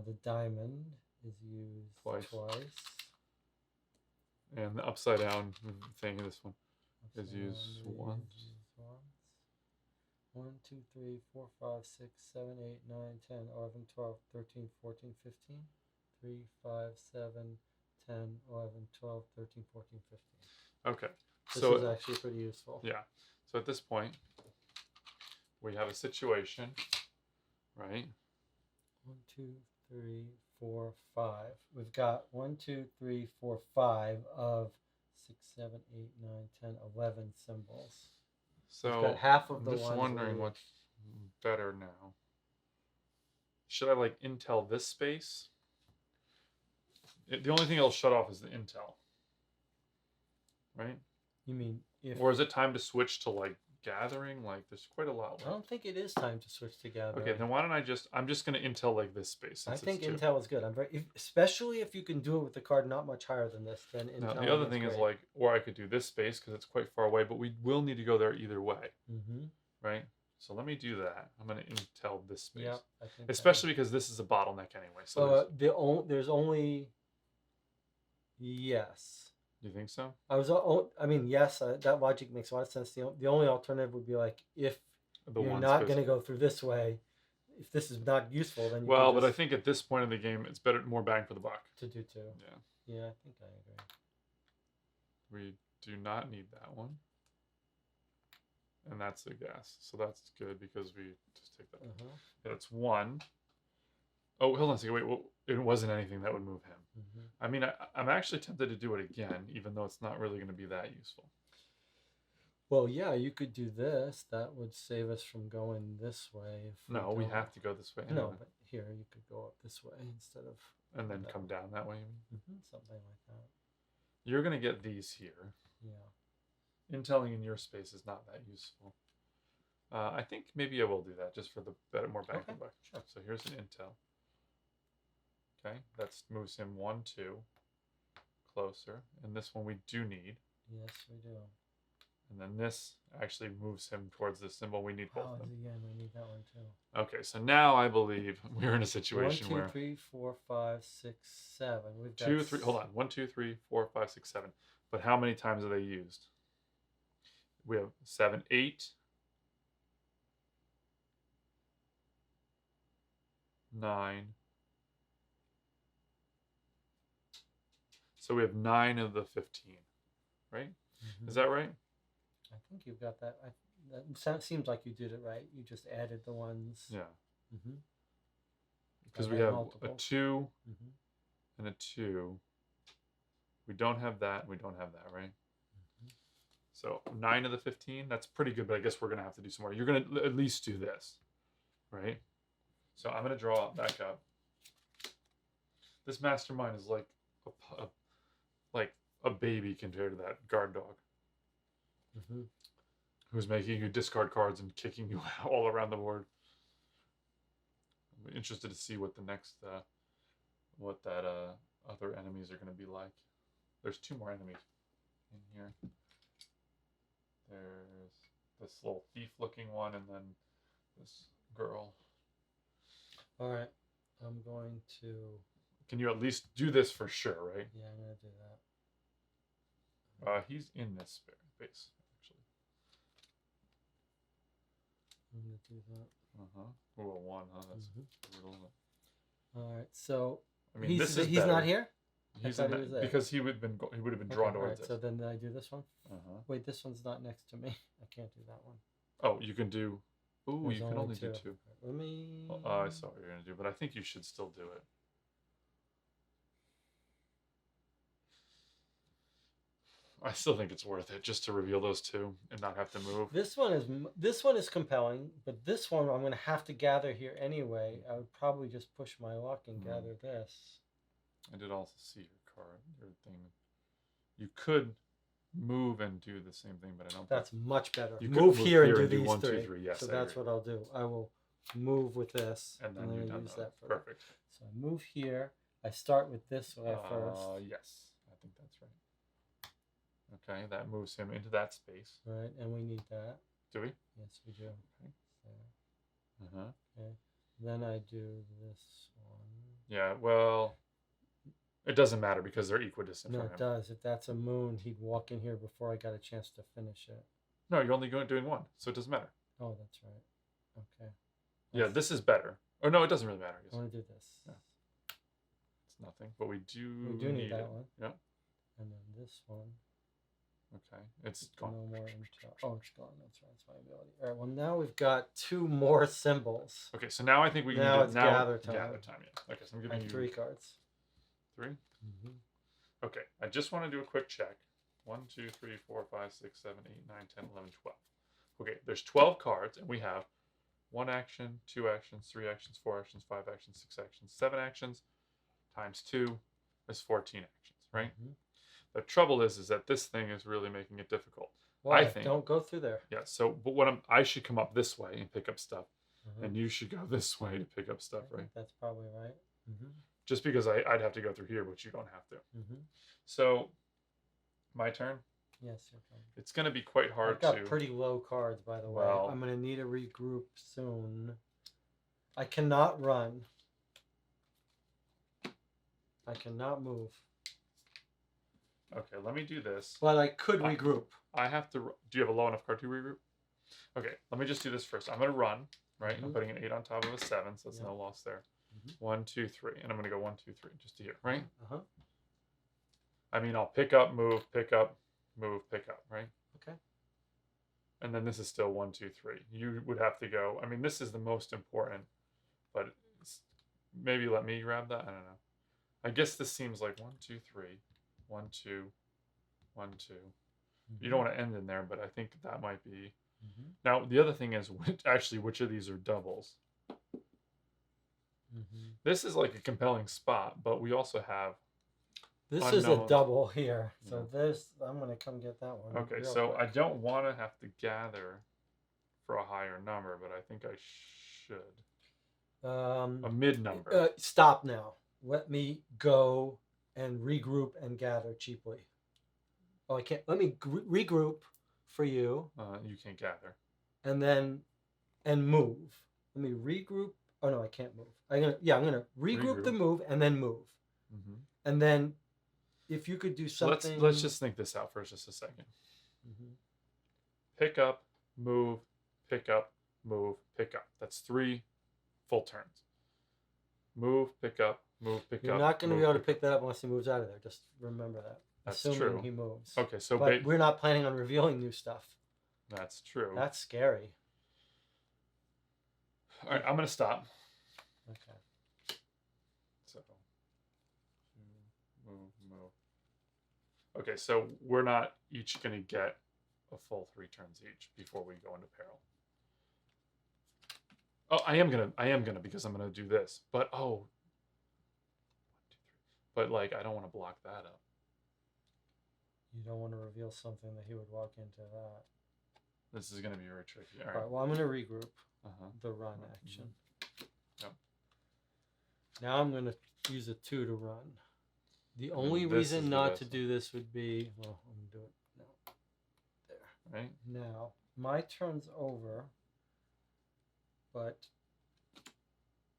The diamond is used Twice. twice. And the upside down thing, this one. Is Upside used down once. is used once. 1, 2, 3, 4, 5, 6, 7, 8, 9, 10, 11, 12, 13, 14, 15. 3, 5, 7, 10, 11, 12, 13, 14, 15. Okay. This So is actually pretty useful. yeah. So at this point, we have a situation, right? 1, 2, 3, 4, 5. We've got 1, 2, 3, 4, 5 of 6, 7, 8, 9, 10, 11 symbols. So got half of I'm the just ones wondering where- what's better now. Should I like intel this space? The only thing it'll shut off is the intel, right? You mean if... Or is it time to switch to like gathering? Like there's quite a lot I don't left. think it is time to switch together. Okay, then why don't I'm just gonna intel like this space. I Since think it's 2. Intel is good. Especially if you can do it with the card not much higher than this, then Now, Intel the other thing is great. like, or I could do this space because it's quite far away, but we will need to go there either way, Mm-hmm. right? So let me do that. I'm gonna intel this space, Yeah, I think especially because this is a bottleneck anyway. So There's only... Yes. do you think so? I mean, yes, that logic makes a lot of sense. The only alternative would be like if The you're ones not phys- going to go through this way, if this is not useful, then you Well, can but I just think at this point in the game, it's better, more bang for the buck. to do too. Yeah, Yeah, I think I agree. we do not need that one, and that's the gas. So that's good because we just take that. Uh-huh. That's 1. Oh, hold on a second. Wait, well, it wasn't anything that would move him. Mm-hmm. I mean, I'm actually tempted to do it again, even though it's not really going to be that useful. Well, yeah, you could do this. That would save us from going this way. If No, we don't. have to go this way. No, anyway. but here you could go up this way instead of And then that come down that way. you mean? Something like that. You're going to get these here. Yeah. Intelling in your space is not that useful. I think maybe I will do that just for the better, more bang for the buck. Sure. So here's an intel. Okay, that moves him 1, 2 closer. And this one we do need. Yes, we do. And then this actually moves him towards the symbol. We need both Oh, of them. yeah, we need that one too. Okay, so now I believe we're in a situation 1, 2, where 3, 4, 5, 6, 7. We've got 2, 3. Hold on. 1, 2, 3, 4, 5, 6, 7. But how many times are they used? We have 7, 8, 9. So we have 9 of the 15, right? Mhm. Is that right? I think you've got that. That seems like you did it right. You just added the ones. Yeah. Mm-hmm. Because Are we they have a multiple? 2 Mm-hmm. and a 2. We don't have that. We don't have that, right? Mm-hmm. So 9 of the 15. That's pretty good, but I guess we're going to have to do some more. You're going to at least do this, right? So I'm going to draw back up. This mastermind is like a baby compared to that guard dog Mm-hmm. who's making you discard cards and kicking you all around the board. I'm interested to see what the next other enemies are going to be like. There's 2 more enemies in here. There's this little thief-looking one, and then this girl. All right. I'm going to. Can you at least do this for sure, right? Yeah, I'm going to do that. He's in this space, actually. I'm gonna do that. Ooh, a 1, huh? That's Mhm. brutal. All right. So I mean, he's this is he's better. not here. He's thought in he was that, there. because he would have been drawn Okay, all towards right. So us. then I do this one. Uh-huh. Wait, this one's not next to me. I can't do that one. Oh, you can do. Ooh, There's you can only do 2. Let me. I saw what you're gonna do, but I think you should still do it. I still think it's worth it just to reveal those 2 and not have to move. This one is compelling, but this one I'm gonna have to gather here anyway. I would probably just push my luck and gather this. I did also see your card, your thing. You could move and do the same thing, but I don't. That's much better. You could Move here and do do these 1, 2, three. 3. Yes, So I that's agree. what I'll do. I will move with this, And then I'm you gonna done use that. that for that. Perfect. So I move here. I start with this way first. Yes, I think that's right. Okay, that moves him into that space. Right, and we need that. Do we? Yes, we do. Okay. So, Uh-huh. okay. Then I do this one. Yeah, well, it doesn't matter because they're equidistant No, from it him. does. If that's a moon, he'd walk in here before I got a chance to finish it. No, you're only doing 1, so it doesn't matter. Oh, that's right. Okay. Yeah, this is better. Or no, it doesn't really matter. I guess. I want to do this. Yeah. It's nothing, but we do need that it. one. Yep. And then this one. Okay, it's gone. No more intel. Oh, it's gone. That's right. It's my ability. All right. Well, now we've got 2 more symbols. Okay, so now I think we can Now do it's gather time. Gather time, yeah. Okay, so I'm giving And you 3 cards. 3. Mm-hmm. Okay, I just want to do a quick check. 1, 2, 3, 4, 5, 6, 7, 8, 9, 10, 11, 12. Okay, there's 12 cards, and we have 1 action, 2 actions, 3 actions, 4 actions, 5 actions, 6 actions, 7 actions, times 2 is 14 actions, right? Mm-hmm. The trouble is that this thing is really making it difficult. Why? I think. Don't go through there. Yeah. So, but what I should come up this way and pick up stuff, Mm-hmm. and you should go this way to pick up stuff, I right? think that's probably right. Mm-hmm. Just because I'd have to go through here, but you don't have to. Mm-hmm. So, my turn. Yes, your turn. It's going to be quite hard I've got to. pretty low cards, by the way. Well- I'm going to need to regroup soon. I cannot run. I cannot move. Okay, let me do this. But I could regroup. I have to. Do you have a low enough card to regroup? Okay, let me just do this first. I'm going to run, right? I'm Mhm. putting an 8 on top of a 7, so that's Yeah. no loss there. Mhm. 1, 2, 3. And I'm going to go 1, 2, 3, just to here, right? Uh-huh. I mean, I'll pick up, move, pick up, move, pick up, right? Okay. And then this is still 1, 2, 3. You would have to go. I mean, this is the most important, but maybe let me grab that. I don't know. I guess this seems like 1, 2, 3, 1, 2, 1, 2. You don't want to end in there, but I think that might be. Mm-hmm. Now the other thing is, which of these are doubles? Mm-hmm. This is like a compelling spot, but we also have. This is a Unknown. double here. So Yeah. this, I'm going to come get that one. Okay, real so I quick. don't want to have to gather for a higher number, but I think I should. A mid number. Stop now. Let me go and regroup and gather cheaply. Oh, I can't. Let me regroup for you, You can't gather. and then move. Let me regroup. Oh no, I can't move. I'm gonna regroup the Regroup. move and then move, Mm-hmm. and then if you could do So something. let's just think this out for just a second. Mhm. Pick up, move, pick up, move, pick up. That's 3 full turns. Move, pick up, move, pick You're up. not going to be move, able to pick pick that up unless he moves out of there. Just remember that. That's Assuming true. he moves. Okay, so But we're not planning on revealing new stuff. that's true. That's scary. All right, I'm gonna stop. Okay. So move. Okay, so we're not each gonna get a full 3 turns each before we go into peril. Oh, I am gonna because I'm gonna do this. But but like I don't want to block that up. You don't want to reveal something that he would walk into that. This is gonna be very tricky. All All right. right, well, I'm going to regroup Uh-huh. the run Mhm. action. Yep. Now I'm going to use a 2 to run. The only this reason is the not best to one. do this would be, well, I'm going to do it now. There. Right? Now, my turn's over, but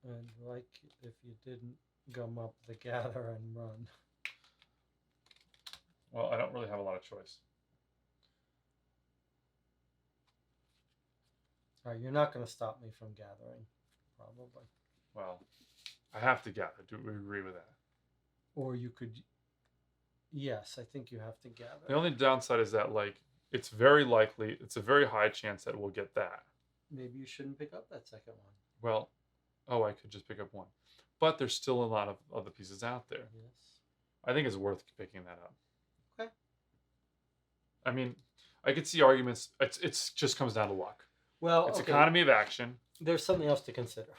I'd like if you didn't gum up the gather and run. Well, I don't really have a lot of choice. All right, you're not going to stop me from gathering, probably. Well, I have to gather. Do we agree with that? Or you could. Yes, I think you have to gather. The only downside is that, like, it's very likely, it's a very high chance that we'll get that. Maybe you shouldn't pick up that second one. Well, I could just pick up one. But there's still a lot of other pieces out there. Yes. I think it's worth picking that up. Okay. I mean, I could see arguments. It's just comes down to luck. Well, It's okay. economy of action. There's something else to consider.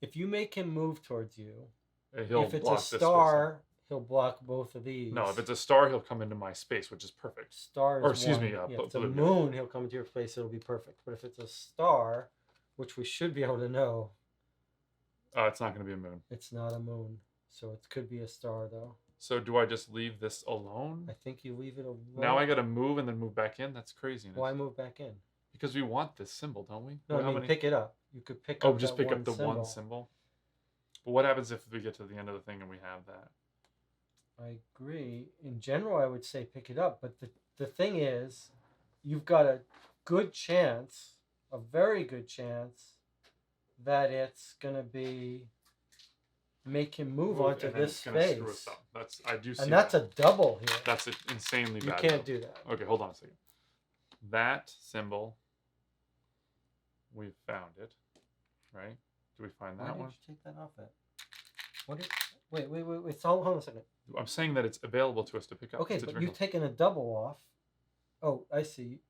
If you make him move towards you, He'll if it's block a this space star, he'll block both of these. No, if it's a star, he'll come into my space, which is perfect. Star is or excuse one. me, Yeah, if it's a blue. moon, he'll come into your place. It'll be perfect. But if it's a star, which we should be able to know, It's not going to be a moon. it's not a moon. So it could be a star, though. So do I just leave this alone? I think you leave it alone. Now I got to move and then move back in? That's craziness. Why move back in? Because we want this symbol, don't we? No, Well, I mean, pick it up. You could pick up. Oh, just that pick up the one symbol. But what happens if we get to the end of the thing and we have that? I agree. In general, I would say pick it up. But the thing is, you've got a good chance, a very good chance, that it's going to be make him move onto and then this it's gonna space. screw us up. I do see And that's that. a double here. That's insanely You bad. can't do that. Okay, hold on a second. That symbol, we've found it, right? Do we find Why that did one? you take that off it? What is, wait. So hold on a second. I'm saying that it's available to us to pick up. Okay, It's a but different you've taken a double off. Oh, I see.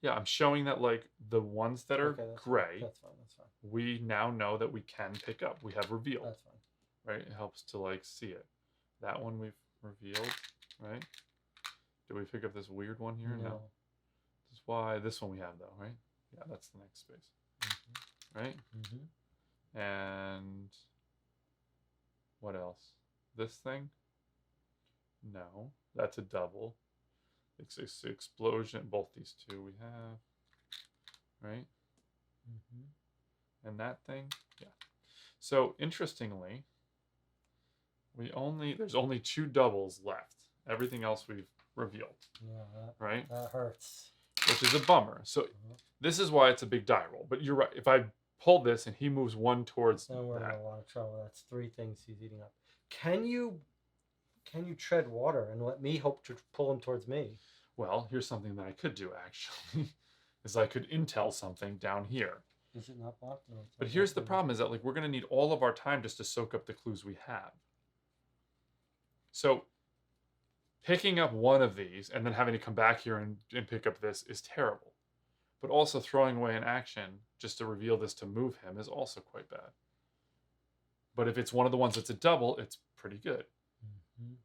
Yeah, I'm showing that, like, the ones that are Okay, that's fine. gray, That's fine. we now know that we can pick up. We have revealed, That's fine. right? It helps to, like, see it. That one we've revealed, right? Did we pick up this weird one here? No. This is why this one we have, though, right? Yeah, that's the next space, right? Mm-hmm. And what else? This thing? No, that's a double. It's explosion. Both these two we have, right? Mm-hmm. And that thing, yeah. So interestingly, there's only 2 doubles left. Everything else we've revealed, Yeah, right? that hurts. Which is a bummer. So this is why it's a big die roll. But you're right. If I pull this and he moves one towards Then we're in that, a lot of trouble. That's 3 things he's eating up. Can you tread water and let me hope to pull him towards me? well, here's something that I could do actually, is I could intel something down here. Is it not blocked? No. It's But not here's the blocked. problem: is that, like, we're going to need all of our time just to soak up the clues we have. So picking up one of these and then having to come back here and pick up this is terrible. But also throwing away an action just to reveal this to move him is also quite bad. But if it's one of the ones that's a double, it's pretty good. Mhm.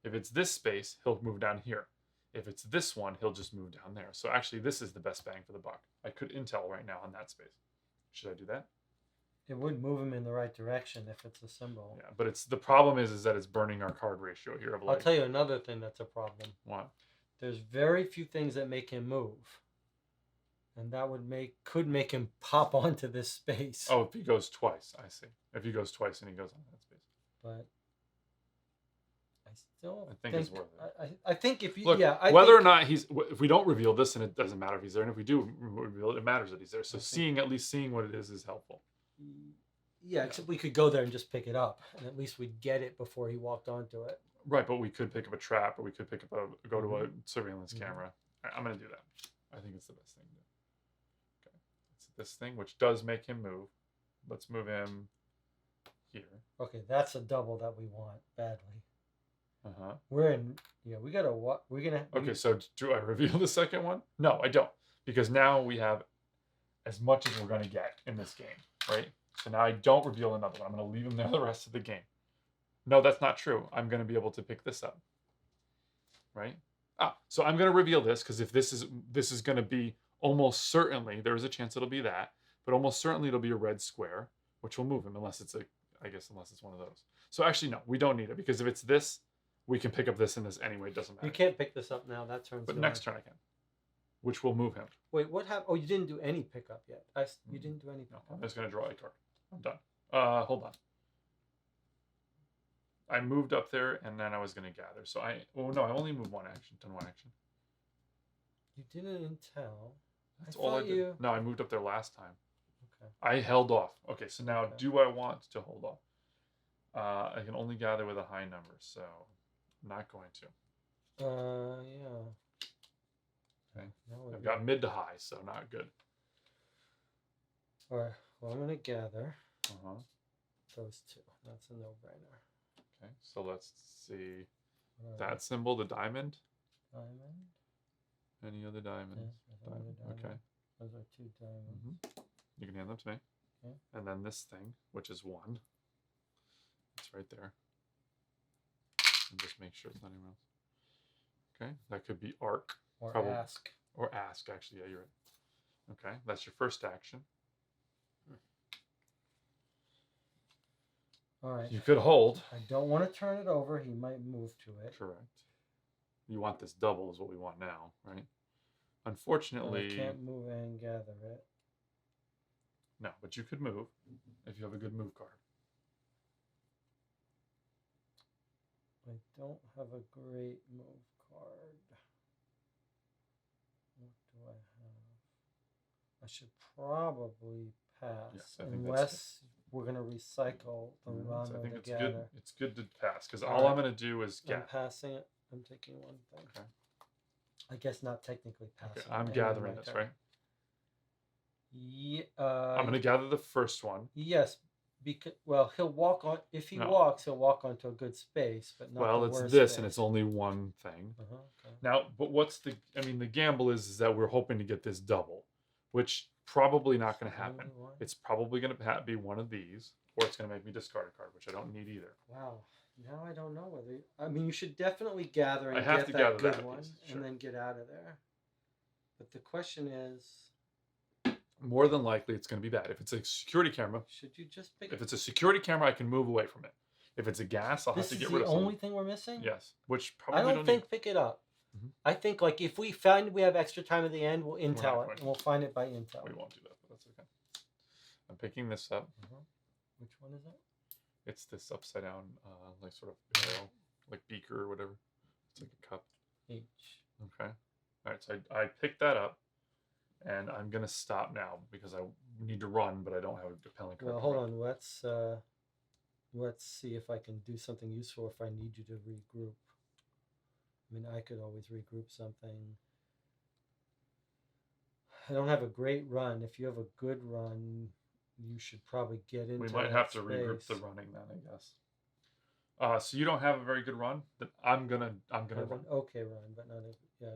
If it's this space, he'll move down here. If it's this one, he'll just move down there. So actually, this is the best bang for the buck. I could intel right now on that space. Should I do that? It would move him in the right direction if it's a symbol. Yeah, but the problem is that it's burning our card ratio here. Of, I'll like, tell you another thing that's a problem. what? There's very few things that make him move. And that could make him pop onto this space. Oh, if he goes twice, I see. If he goes twice and he goes on that space. But I still I think it's worth it. I think if you Look, I whether or think, not if we don't reveal this, and it doesn't matter if he's there, and if we do reveal it, it matters that he's there. So I think- at least seeing what it is helpful. yeah, except we could go there and just pick it up, and at least we'd get it before he walked onto it. Right, but we could pick up a trap, or we could pick up go to a surveillance Mhm. camera. I'm going to do that. I think it's the best thing to do. Okay, it's this thing, which does make him move. Let's move him here. Okay, that's a double that we want badly. Uh-huh. We're in. Yeah, we gotta. What we're gonna. Okay, so do I reveal the second one? No, I don't, because now we have as much as we're going to get in this game, right? So now I don't reveal another one. I'm going to leave him there the rest of the game. No, that's not true. I'm going to be able to pick this up, right? So I'm going to reveal this because if this is going to be almost certainly, there is a chance it'll be that, but almost certainly it'll be a red square, which will move him unless it's unless it's one of those. So actually, no, we don't need it, because if it's this, we can pick up this and this anyway. It doesn't matter. You can't pick this up now. That turns. But gone. next turn I can, which will move him. Wait, what happened? Oh, you didn't do any pickup yet. You didn't do any No, pickup. I'm just going to draw a card. I'm done. Hold on. I moved up there, and then I was going to gather. So I only moved one action. Done one action. You didn't intel. That's I all I thought did. you- No, I moved up there last time. Okay. I held off. Okay, so now Okay. do I want to hold off? I can only gather with a high number, so I'm not going to. Yeah. Okay. That would I've be- got mid to high, so not good. All right. Well, I'm gonna gather Uh-huh. those two. That's a no-brainer. Okay, so let's see. What are That symbol, the diamond. they? Diamond. Any other Yeah, diamonds? there's another diamond. Okay. Those are two diamonds. You can hand them to me. Okay. And then this thing, which is 1. It's right there. And just make sure it's not anywhere else. Okay, that could be arc Or Probably. ask. or ask, actually. Yeah, you're right. Okay, that's your first action. All right. You could hold. I don't want to turn it over. He might move to it. Correct. You want this double is what we want now, right? But Unfortunately, I can't move and gather it. no, but you could move if you have a good move card. I don't have a great move card. What do I have? I should probably pass I think that's unless we're gonna recycle the No, run so I or think the it's good. gather. It's good to pass because All all I'm right. going to do is I'm get. passing it. I'm taking one thing. Okay. I guess not technically Okay, passing. I'm ending gathering my this, turn. right? Yeah. I'm going to gather the first one. Yes, because well, he'll walk on. If he No. walks, he'll walk onto a good space, but not Well, the it's worst this, space. and it's only one thing. Okay. Now, but what's the? I mean, the gamble is that we're hoping to get this double, which probably not going to happen. Only one? It's probably going to be one of these, or it's going to make me discard a card, which I don't need either. Wow. Now I don't know whether. I mean, you should definitely gather and I have get to that gather good that one, piece, sure. and then get out of there. But the question is, More than likely, it's going to be bad. If it's a security camera, should you just pick? if it's a security camera, I can move away from it. If it's a gas, I'll have This to is get the rid of only something. thing we're missing. Yes, which I probably don't think pick it up. Mhm. I think like if we find we have extra time at the end, we'll not intel going it, to. and we'll find it by intel. We won't do that, but that's okay. I'm picking this up. Which one is it? It's this upside down, like sort of barrel, like beaker or whatever. It's like a cup. H. Okay. All right. So I picked that up, and I'm gonna stop now because I need to run, but I don't have a compelling card. Well, to hold run. on. Let's see if I can do something useful if I need you to regroup. I mean, I could always regroup something. I don't have a great run. If you have a good run, you should probably get into. We might that have to regroup the space. running then, I guess. So you don't have a very good run. Then I'm gonna Have run. an okay run, but not a yeah.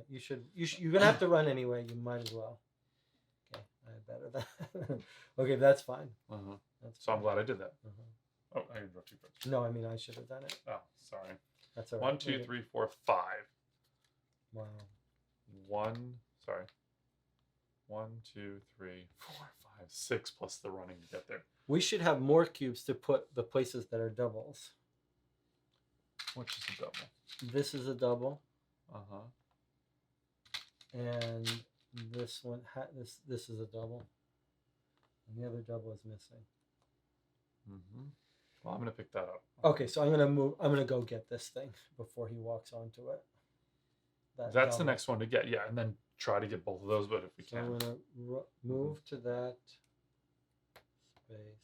You're gonna have to run anyway. You might as well. Okay, I had better that. Okay, that's fine. Uh-huh. That's So I'm fine. glad I did that. Uh-huh. Oh, I interrupted you first. No, I mean I should have done it. Oh, sorry. That's all right. 1, 2, 3, 4, 5. Wow. 1. Sorry. 1, 2, 3, 4, 5, 6 plus the running to get there. We should have more cubes to put the places that are doubles. Which is a double. This is a double, Uh-huh. and this one this is a double, and the other double is missing. Mm-hmm. Well, I'm gonna pick that up. Okay, so I'm gonna go get this thing before he walks onto it. That's the double. next one to get, yeah, and then try to get both of those, but if we So I'm can. gonna move to that space,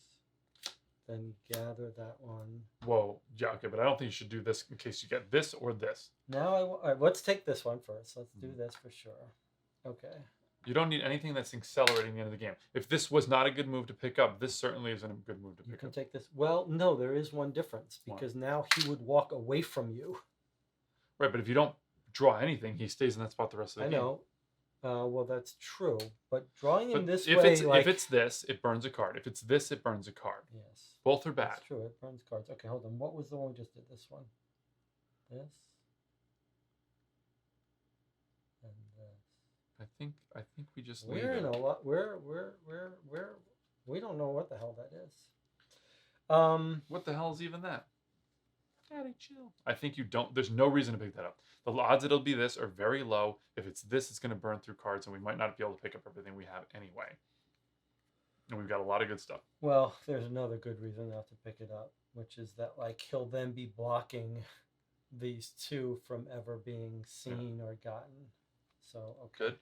then gather that one. Whoa, yeah, okay, but I don't think you should do this in case you get this or this. Now all right, let's take this one first. Let's do Mhm. this for sure. Okay. You don't need anything that's accelerating the end of the game. If this was not a good move to pick up, this certainly isn't a good move to You pick can up. take this. Well, no, there is one difference What? because now he would walk away from you. Right, but if you don't draw anything, he stays in that spot the rest of the I game. know. Well, that's true. But drawing But in this if way, it's like if it's this, it burns a card. If it's this, it burns a card. yes, Both are bad. that's true. It burns cards. Okay, hold on. What was the one we just did? This one. This. And this. I think we just leave We're in it. a lot. We don't know what the hell that is. What the hell is even that? Daddy, chill. I think you don't. There's no reason to pick that up. The odds it'll be this are very low. If it's this, it's going to burn through cards, and we might not be able to pick up everything we have anyway. And we've got a lot of good stuff. Well, there's another good reason not to pick it up, which is that like he'll then be blocking these two from ever being seen or gotten. So okay. Good.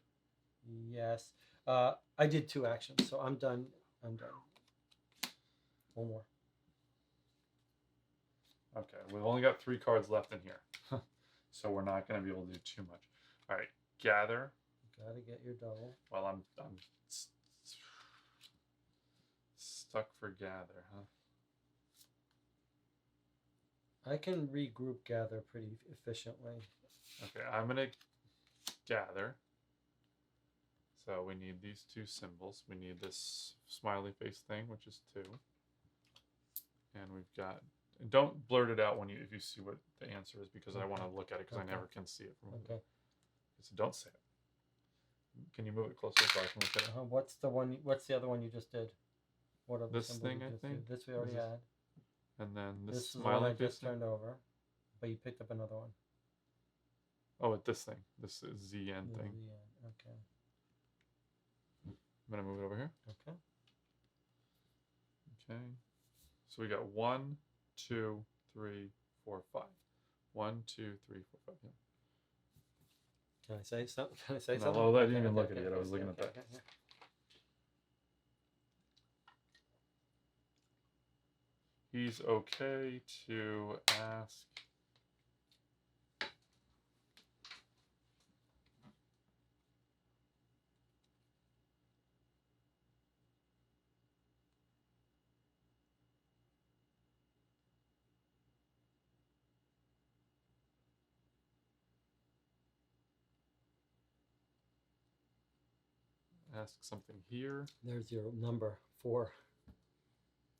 Yes. I did 2 actions, so I'm done. I'm done. One more. Okay, we've only got 3 cards left in here, so we're not going to be able to do too much. All right, gather. Gotta get your double. Well, I'm stuck for gather, huh? I can regroup gather pretty efficiently. Okay, I'm gonna gather. So we need these 2 symbols. We need this smiley face thing, which is 2, and we've got. And don't blurt it out when if you see what the answer is, because I want to look at it, because I never can see it from over Okay. So don't say it. Can you move it closer so I can look at it? What's the one? What's the other one you just did? What other This symbol thing, you I just think? did? This we already This is- had. And then This this is the one I smiley face just thing. turned over, but you picked up another one. Oh, with this thing. This is ZN thing. Yeah, okay. I'm gonna move it over here. Okay. Okay. So we got 1, 2, 3, 4, 5. 1, 2, 3, 4, 5. Yeah. Can I say something? Can I say No, something? well, I didn't even look at it yet. I was looking at that. Okay. He's okay to ask. Ask something here. There's your number 4.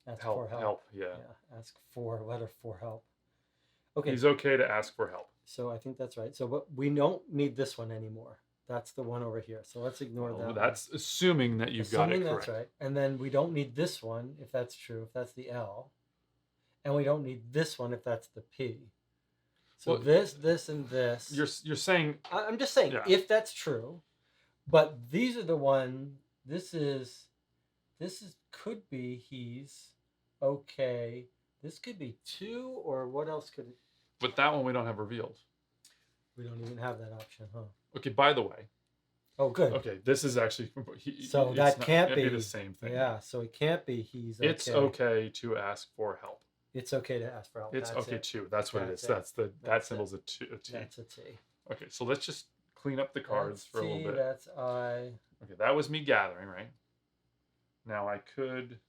Ask Help, for help. help, yeah. Yeah. Ask for letter for help. Okay. He's okay to ask for help. So I think that's right. So but we don't need this one anymore. That's the one over here. So let's ignore Well, that. that's assuming that you've got it Assuming correct. that's right. And then we don't need this one if that's true, if that's the L. And we don't need this one if that's the P. So Well, this, and this. You're saying I'm just saying, Yeah. if that's true, But these are the one. This is could be he's okay. This could be 2, or what else could it? but that one we don't have revealed. We don't even have that option, huh? Okay, by the way. Oh, good. Okay, this is actually So it's that not- can't it'd be the same thing. Yeah, so it can't be he's okay. It's okay to ask for help. It's okay to ask for help. It's That's okay it. too. That's what That's it is. it. That's the that That's symbol's a T. That's a T. Okay, so let's just clean up the cards That's for a little T, bit. That's I. Okay, that was me gathering, right? Now I could.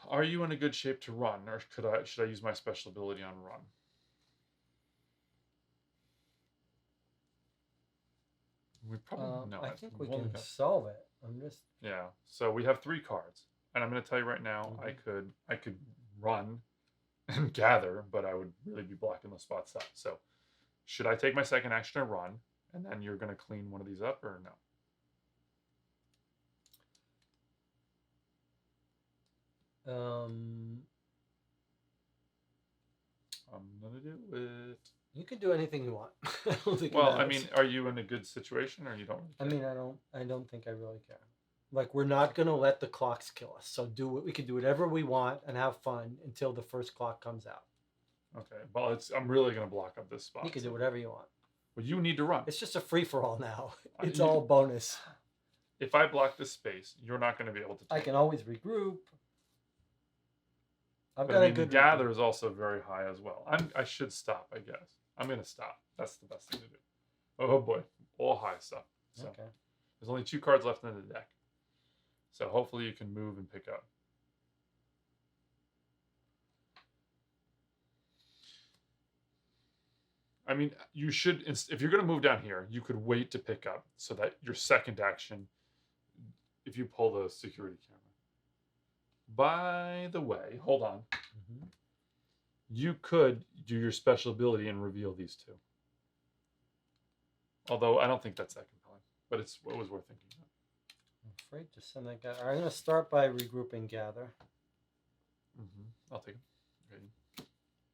Are you in a good shape to run, or should I use my special ability on run? We probably know I it. think we We've only can got- solve it. I'm just. Yeah. So we have 3 cards, and I'm going to tell you right now, Mhm. I could run and gather, but I would really be blocking those spots up. So should I take my second action and run, and then you're going to clean one of these up, or no? I'm gonna do it. you can do anything you want. I don't think it Well, I matters. mean, are you in a good situation, or you don't? I mean, I don't think I really care. Like, we're not gonna let the clocks kill us. So we can do whatever we want and have fun until the first clock comes out. Okay. Well, I'm really gonna block up this spot. You can so- do whatever you want. Well, you need to run. It's just a free for all now. It's You- all bonus. If I block this space, you're not going to be able to. I take can it. always regroup. I've But got I a mean, good gather is also very high as well. I should stop, I guess. I'm gonna stop. That's the best thing to do. Oh boy, all high stuff. So Okay. there's only 2 cards left in the deck. So hopefully you can move and pick up. I mean, you should, if you're going to move down here, you could wait to pick up so that your second action, if you pull the security camera. By the way, hold on. Mhm. You could do your special ability and reveal these 2. Although I don't think that's that compelling, but it was worth thinking about. I'm afraid to send that guy. I'm going to start by regrouping gather, I'll take it. Okay.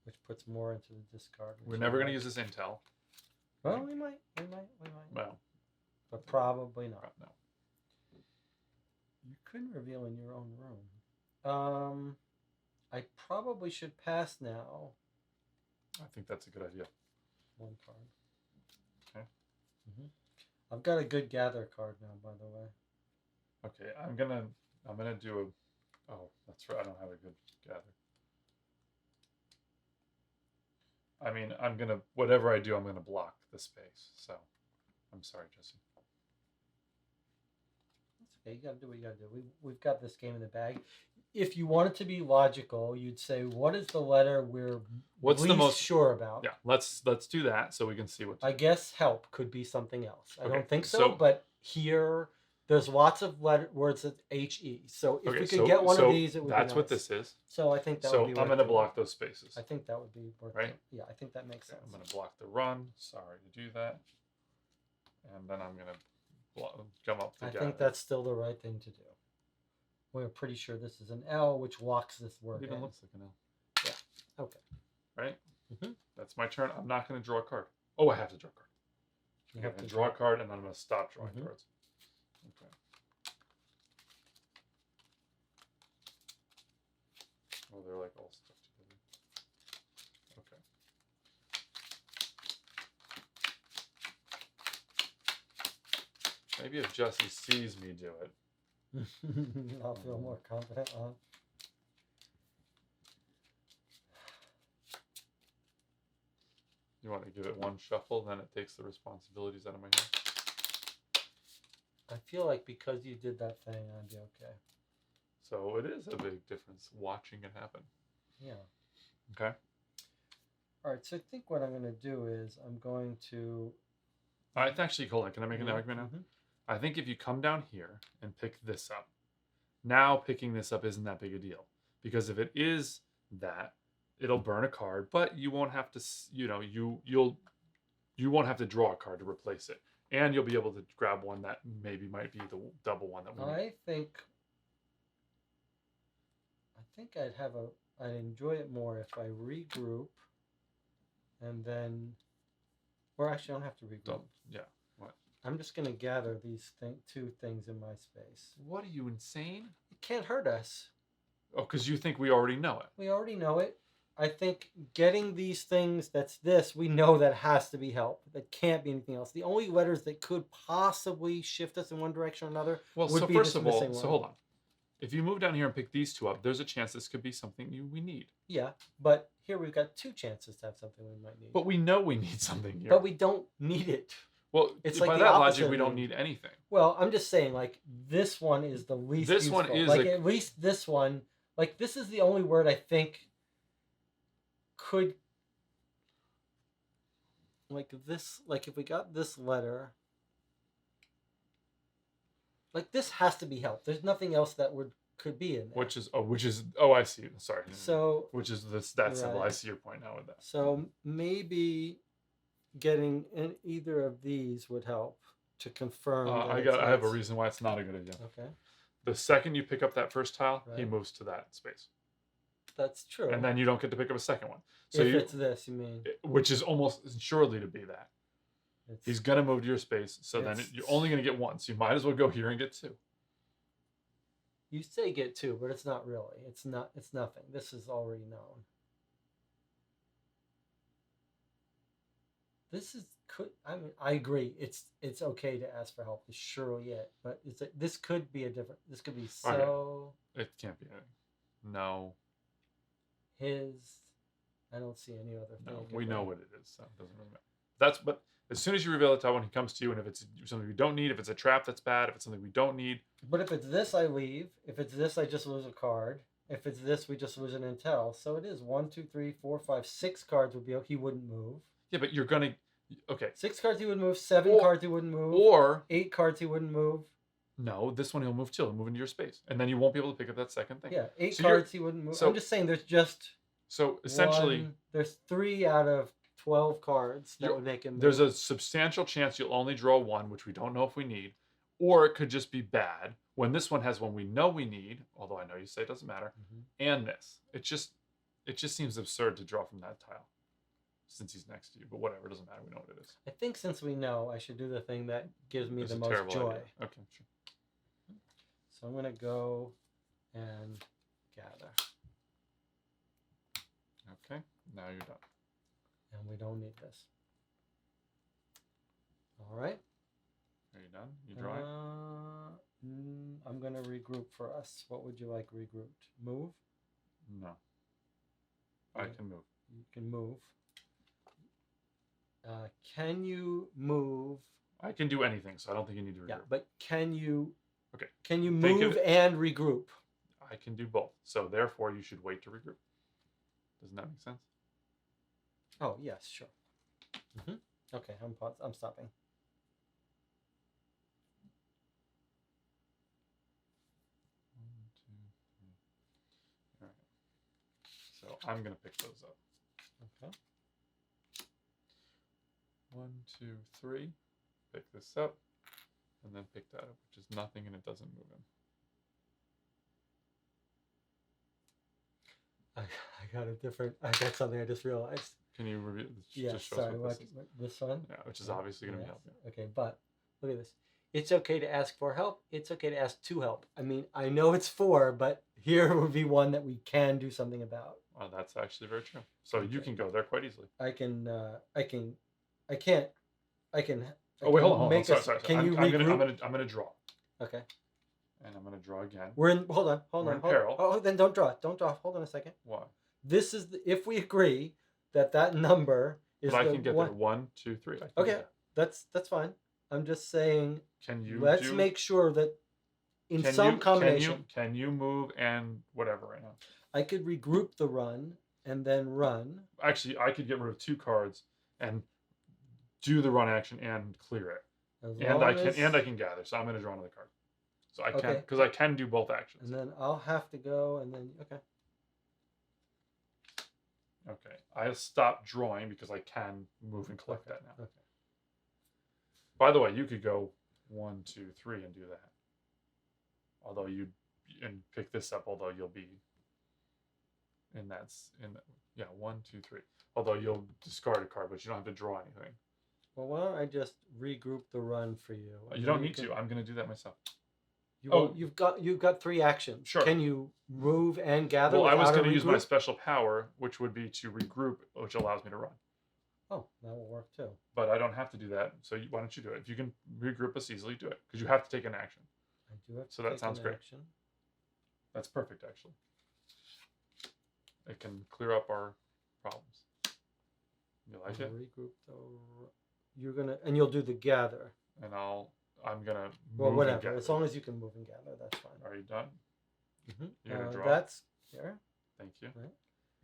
which puts more into the discard. We're never going to use this intel. Well, we might. Well, But probably not. no. You couldn't reveal in your own room. I probably should pass now. I think that's a good idea. 1 card. Okay. I've got a good gather card now, by the way. Okay, I'm gonna do a. Oh, that's right. I don't have a good gather. I mean, whatever I do, I'm gonna block the space. So, I'm sorry, Jesse. That's okay. You gotta do what you gotta do. We've got this game in the bag. If you want it to be logical, you'd say, what is the letter we're What's the least most sure about? Yeah, let's do that so we can see what. I guess help could be something else. I Okay, don't think so, so- but here there's lots of words that HE. So if Okay, we could get one of these, it would that's be what nice. this is. So I think that So would be I'm worth gonna doing. block those spaces. I think that would be worth Right? it. Yeah, I think that makes Okay, sense. I'm gonna block the run. Sorry to do that. And then I'm gonna come up the I gather. think that's still the right thing to do. We're pretty sure this is an L, which locks this It word even in. looks like an L. Yeah. Okay. Right? Mhm. That's my turn. I'm not going to draw a card. Oh, I have to draw a card. You I'm have going to to draw a card, and then I'm going to stop drawing Mhm. cards. Okay. Oh, they're like all stuck together. Okay. Maybe if Jesse sees me do it. I'll feel more confident on. You want to give it one shuffle, then it takes the responsibilities out of my hand. I feel like because you did that thing, I'd be okay. So it is a big difference watching it happen. Yeah. Okay. All right. So I think what I'm going to do is I'm going to. I actually, hold on. Can I make an argument now? Mhm. I think if you come down here and pick this up, now picking this up isn't that big a deal. Because if it is that, it'll burn a card, but you won't have to, you won't have to draw a card to replace it. And you'll be able to grab one that maybe might be the double one that we need. I think I'd enjoy it more if I regroup and then, or actually I don't have to regroup. Don't, yeah. I'm just going to gather these two things in my space. What are you, insane? It can't hurt us. Oh, because you think we already know it. We already know it. I think getting these things, we know that has to be help. That can't be anything else. The only letters that could possibly shift us in one direction or another Well, would so be first this of all, missing so one. hold on. If you move down here and pick these two up, there's a chance this could be something we need. Yeah, but here we've got 2 chances to have something we might need. But we know we need something here. But we don't need it. Well, It's by like the that opposite logic, of we don't need. need anything. Well, I'm just saying, like, this one is the least This useful. one is like, at least this one, like, this is the only word I think could, like, this, like, if we got this letter, like, this has to be help. There's nothing else that could be in there. Which is, I see. Sorry. So, Which is that symbol. I Right. see your point now with that. so maybe getting in either of these would help to confirm. that I it's have a not- reason why it's not a good idea. Okay, The second you pick up that first tile, he Right. moves to that space, that's true. and then you don't get to pick up a second one. So if it's this, you mean? which is almost surely to be that. It's, He's gonna move to your space, so then It's- you're only gonna get one. So you might as well go here and get 2. You say get 2, but it's not really. It's not. It's nothing. This is already known. This is I mean, I agree. It's okay to ask for help. It's surely it. But this could be a different. This could be so It can't be anything. No, his. I don't see any other thing. no, it could we know be. what it is. So it doesn't really matter. But as soon as you reveal the tile when he comes to you, and if it's something we don't need, if it's a trap that's bad, if it's something we don't need, But if it's this, I leave. If it's this, I just lose a card. If it's this, we just lose an intel. So it is 1, 2, 3, 4, 5, 6 cards would be. He wouldn't move. yeah, but you're gonna, okay. 6 cards he would move. 7 Or- cards he wouldn't move. Or 8 cards he wouldn't move. no, this one he'll move too. He'll move into your space, and then you won't be able to pick up that second thing. Yeah, 8 So you're- cards he wouldn't move. so- I'm just saying there's just So essentially, there's 3 out of 12 cards that You're- would make him move. there's a substantial chance you'll only draw one, which we don't know if we need, or it could just be bad. When this one has one we know we need, although I know you say it doesn't matter, Mhm. and this, it just seems absurd to draw from that tile, since he's next to you. But whatever, it doesn't matter. We know what it is. I think since we know, I should do the thing that gives me It's the a most terrible joy. idea. Okay, sure. So I'm going to go and gather. Okay, now you're done. and we don't need this. All right. Are you done? You drawing? I'm gonna regroup for us. What would you like regrouped? Move. No. I Yeah. can move. You can move. Can you move? I can do anything, so I don't think you need to regroup. Yeah, but can you? Okay. Can you Think of move it- and regroup? I can do both. So therefore, you should wait to regroup. Doesn't that make sense? Oh yes, sure. Okay, I'm stopping. One, two, three. All right. So I'm gonna pick those up. Okay. 1, 2, 3. Pick this up, and then pick that up, which is nothing, and it doesn't move him. I got something I just realized. Can you review? Yeah, Just show us sorry. what this is. This one? Yeah, which is obviously going to be Yes. helpful. Okay, but look at this. It's okay to ask for help. It's okay to ask to help. I mean, I know it's for, but here would be one that we can do something about. Well, that's actually very true. So you Okay. can go there quite easily. I can't. Oh wait, hold on. Make Sorry, us- sorry. Can you I'm regroup? gonna draw, Okay. and I'm gonna draw again. We're in. Hold on. We're in Hold peril. Oh, then don't draw. Don't draw. Hold on a second. Why? This is if we agree that number is But I the can get one. there. 1, 2, 3. I can do Okay, that. that's fine. I'm just saying. Can you? Let's make sure that in can some you, combination, Can you move and whatever right now? I could regroup the run and then run. Actually, I could get rid of 2 cards and do the run action and clear it. As And long I can as- gather. So I'm gonna draw another card. So I can Okay. because I can do both actions. And then I'll have to go and then okay. Okay. I'll stop drawing because I can move and collect Okay. that now. Okay. By the way, you could go 1, 2, 3 and do that. Although and pick this up, although you'll be in yeah, 1, 2, 3. Although you'll discard a card, but you don't have to draw anything. Well, why don't I just regroup the run for you? and You then don't need can- to. I'm gonna do that myself. You've got 3 actions. Sure. Can you move and gather? Well, I was without a going to use my regroup? special power, which would be to regroup, which allows me to run. Oh, that will work too. But I don't have to do that. So why don't you do it? If you can regroup us easily, do it. Because you have to take an action. I do have to So that take sounds an great. action. That's perfect, actually. It can clear up our problems. You like it? Regroup the. And you'll do the gather. And I'm gonna move Well, and whatever. gather. As long as you can move and gather, that's fine. Are you done? Mm-hmm. You're gonna draw? That's here. Thank you. Right.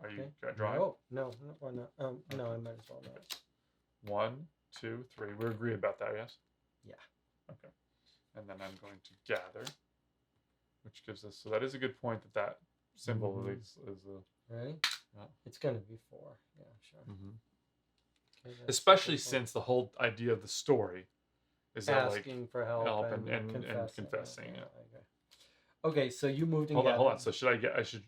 Are you Okay. drawing? No, why not? No, I might as well not. 1, 2, 3. We agree about that, yes? Yeah. Okay. And then I'm going to gather, which gives us. So that is a good point that symbol Mhm. is a. Ready? Yeah. It's gonna be 4. Yeah, sure. Okay, that's Especially simple. since the whole idea of the story is that like asking for help, help and, and confessing. confessing, yeah. Okay. Okay, so you moved and hold on. gathered. So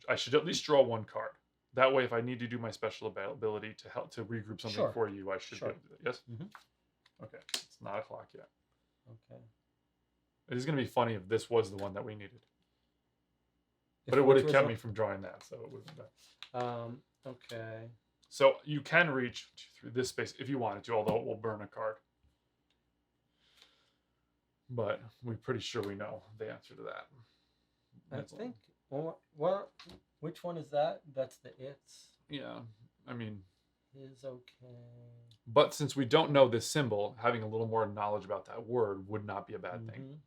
I should at least draw 1 card. That way, if I need to do my special ability to help to regroup something Sure. for you, I should Sure. be able to do that. Yes. Mhm. Okay. It's not o'clock yet. Okay. It is going to be funny if this was the one that we needed, If but it would which have kept was me from drawing that, so it wasn't bad. Okay. So you can reach through this space if you wanted to, although it will burn a card. But we're pretty sure we know the answer to that. I That's all. think. Well, which one is that? That's the it's. Yeah. I mean, Is okay. but since we don't know this symbol, having a little more knowledge about that word would not be a bad thing. Mhm.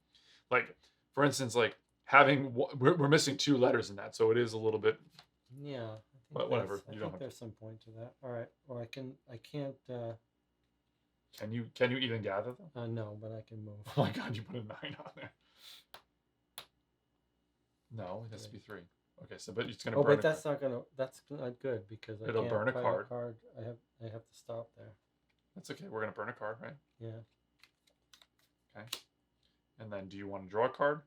Like, for instance, like having we're missing 2 letters in that, so it is a little bit. Yeah. I think But whatever, that's- I you don't think have there's some point to that. All right. Well, I can't. Can you even gather them? No, but I can move. Oh my god, you put a 9 on there. No, it has to be 3. Okay, so but it's gonna Oh, burn. but that's not gonna. That's not good because I It'll can't burn a play card. I have to stop there. That's okay. We're gonna burn a card, right? Yeah. Okay. And then, do you want to draw a card,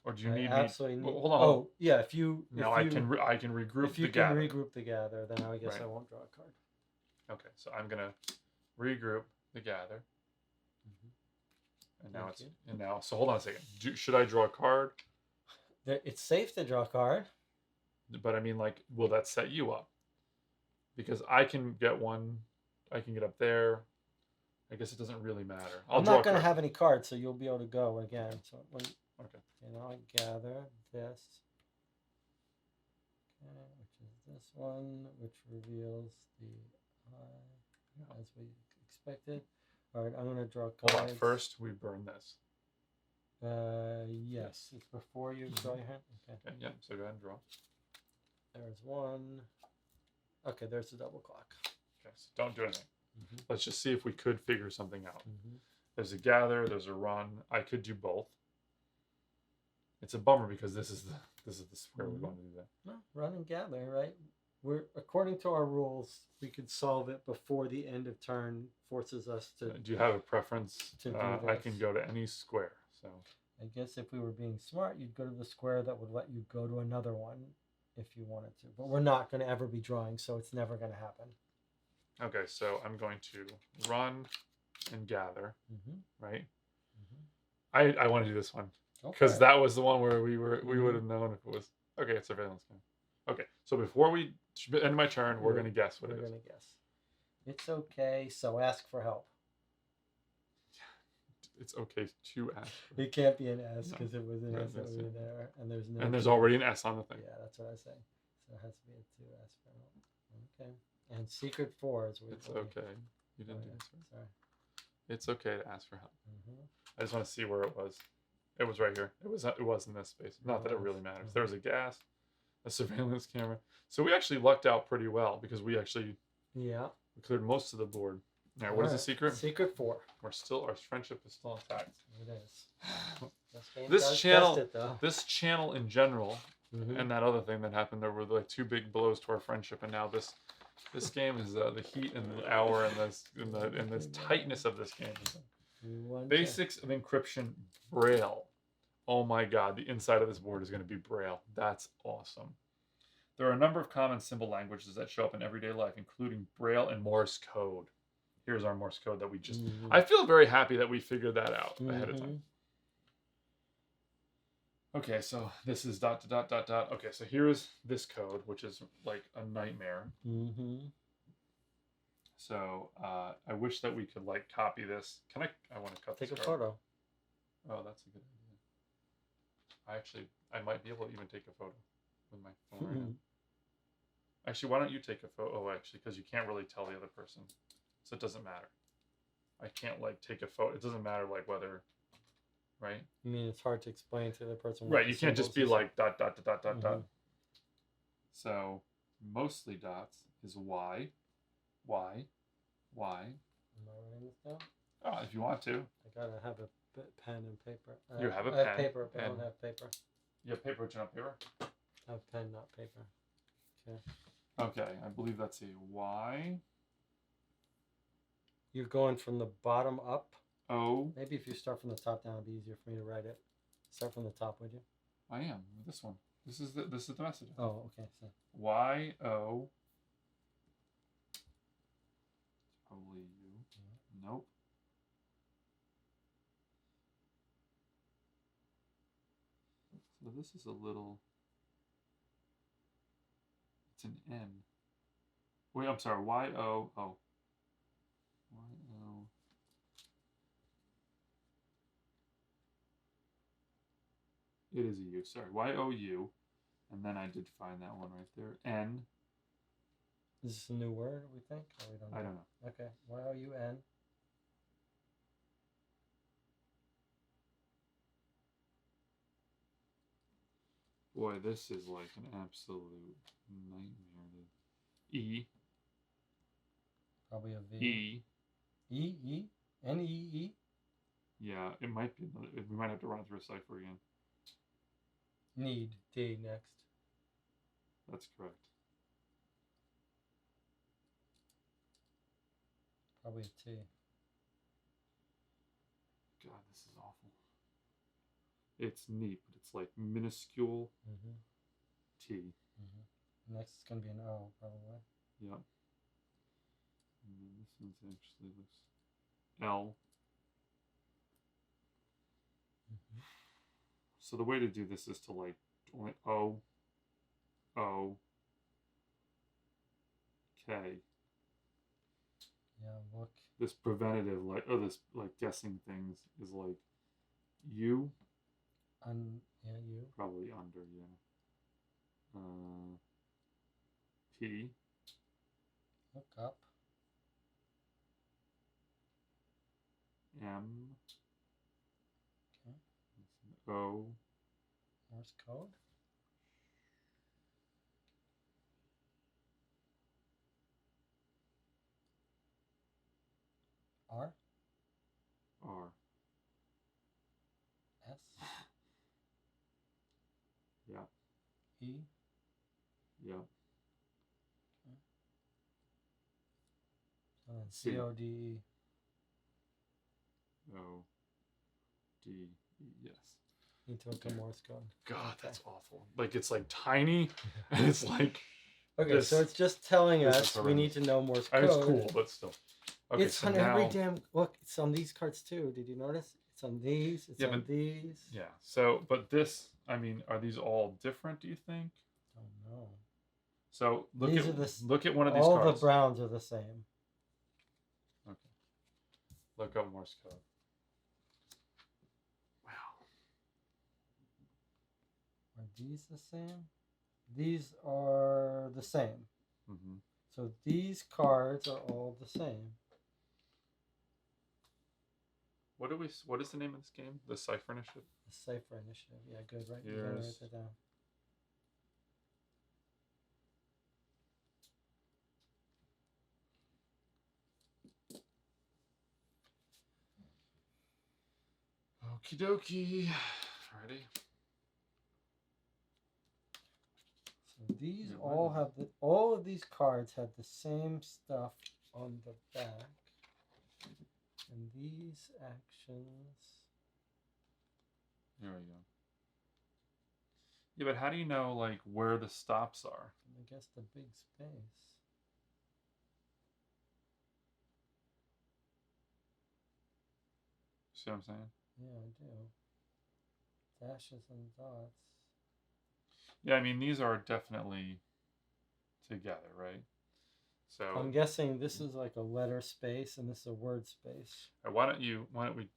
or do you I need absolutely me? need. Well, hold on. Oh, yeah. If you. No, if I you, can regroup If you the can gather. regroup the gather, then I guess Right. I won't draw a card. Okay, so I'm gonna regroup the gather, and now Thank you. so hold on a second. Should I draw a card? It's safe to draw a card. But I mean, like, will that set you up? Because I can get 1, get up there. I guess it doesn't really matter. I'm draw not a going to card. have any cards, so you'll be able to go again. So when Okay. I gather this, okay, which is this one, which reveals the eye as we expected. All right, I'm going to draw cards. Hold on. First, we burn this. Yes, it's before you draw your hand. Okay. Okay, yeah. So go ahead and draw. There's one. Okay, there's the double clock. Okay. So don't do anything. Mm-hmm. Let's just see if we could figure something out. Mm-hmm. There's a gather. There's a run. I could do both. It's a bummer because this is the square we're going to do that. No, run and gather, right? We're according to our rules, we could solve it before the end of turn forces us to. Do you have a preference? To do I can this. go to any square. So I guess if we were being smart, you'd go to the square that would let you go to another one if you wanted to. But we're not going to ever be drawing, so it's never going to happen. okay, so I'm going to run and gather. Mm-hmm. Right. Mm-hmm. I want to do this one because Okay. that was the one where we would have known if it was okay. It's surveillance game. Okay, so before we end my turn, we're going to guess what it is. We're going to guess. It's okay, so ask for help. It's okay to ask. It can't be an S No. because it was an Right, S that's over it. there, and there's no. And there's T. already an S on the thing. Yeah, that's what I say. So it has to be a 2 ask for help. Okay. And secret 4 is It's what okay. You didn't do this. Sorry. It's okay to ask for help. Mm-hmm. I just want to see where it was. It was right here. It was in this space. Not that it really matters. There was a gas, a surveillance camera. So we actually lucked out pretty well because we actually Yeah. cleared most of the board. Now, what is the secret? Secret 4. Our friendship is still intact. It is. Game This does channel- test it, though. This channel in general, Mhm. and that other thing that happened, there were like 2 big blows to our friendship, and now this game is the heat and the hour and this tightness of this game. One Basics of encryption, Braille. Oh my God, the inside of this board is going to be Braille. That's awesome. There are a number of common symbol languages that show up in everyday life, including Braille and Morse code. Here's our Morse code that we just. Mhm. I feel very happy that we figured that out ahead of Mhm. time. Okay, so this is ... Okay, so here's this code, which is like a nightmare. Mhm. So I wish that we could like copy this. Can I want to cut Take this a card. photo. Oh, that's a good idea. I might be able to even take a photo with my phone right now. Actually, why don't you take a photo? Oh, actually, because you can't really tell the other person, so it doesn't matter. I can't like take a photo. It doesn't matter like whether, right? I mean, it's hard to explain to the person. what Right. the You can't just be symbols like ... dot. Mhm. So mostly dots is Y. Am I writing this down? Oh, if you want to. I gotta have a pen and paper. You have a I have pen paper, but I don't and- have paper. You have paper, not paper. I have pen, not paper. Okay, I believe that's a Y. You're going from the bottom up. O. Maybe if you start from the top down, it'd be easier for me to write it. Start from the top, would you? I am this one. This is the message. Oh, okay. So Y O. Probably U. Nope. So this is a little. It's an N. Wait, I'm sorry. Y O O. Y O. It is a U. Sorry. Y O U. And then I did find that one right there. N. is this a new word? We think? Or we don't know? I don't know. Okay. Y-O-U-N. Boy, this is like an absolute nightmare. E. Probably a V. E. E. N-E-E. Yeah, it might be. We might have to run it through a cipher again. Need. D next. That's correct. Probably a T. God, this is awful. It's neat, but it's like minuscule Mm-hmm. T. Mm-hmm. Next is going to be an O, probably. Yep. And then this one's actually looks L. Mm-hmm. So the way to do this is to like only O, O, K. Yeah, look. This preventative, like, oh, this like guessing things is like U. Yeah, you. Probably under, yeah. P. Look up. M. Okay. O. Morse code. R. R. S. Yeah. E. Yeah. And then C. CODE. O. D. E. Yes. Need to look at Morse code. God, that's awful. Like it's like tiny, and it's like. Okay, This- so it's just telling this is us we horrendous. need to know Morse code. It's cool, but still. Okay, It's so on now, every damn look. It's on these cards too. Did you notice? It's on these. It's Yeah, on but- these. yeah. So, but this, I mean, are these all different? Do you think? Oh no. So look These at are the look at one of these All cards. the browns are the same. Okay. Look up Morse code. Wow. Are these the same? These are the same. Mm-hmm. So these cards are all the same. What is the name of this game? The Cipher Initiative. The Cipher Initiative. Yeah, good. Right. You're gonna write Here's- that down. Okie dokie. Ready? So these Yeah, all right. have all of these cards have the same stuff on the back. And these actions. There we go. Yeah, but how do you know like where the stops are? I guess the big space. See what I'm saying? Yeah, I do. Dashes and dots. Yeah, I mean these are definitely together, right? So I'm guessing this is like a letter space and this is a word space. why don't we?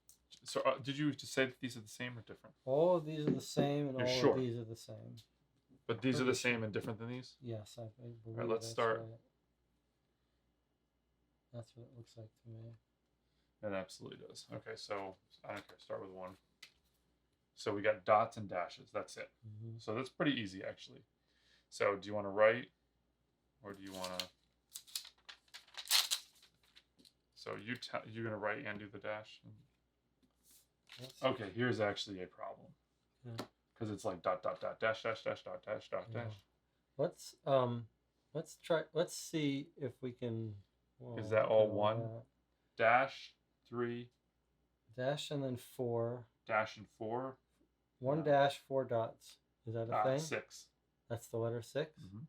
So did you just say that these are the same or different? All of these are the same and You're all sure? of these are the same. But these are the Pretty same sure. and different than these. Yes, I believe let's that's start. right. That's what it looks like to me. It absolutely does. Okay, so I don't care. Start with one. So we got dots and dashes. That's it. Mm-hmm. So that's pretty easy, actually. So do you want to write, or do you want to? So you're gonna write and do the dash. Okay, here's actually a problem. Yeah. Because it's like dot dot dot dash dash dash dot dash dot Yeah. dash. Let's try. Let's see if we can. Is that all look at one? that. Dash 3 Dash and then 4. dash and 4. One No. dash, 4 dots. Is that a thing? 6. That's the letter 6. Mm-hmm.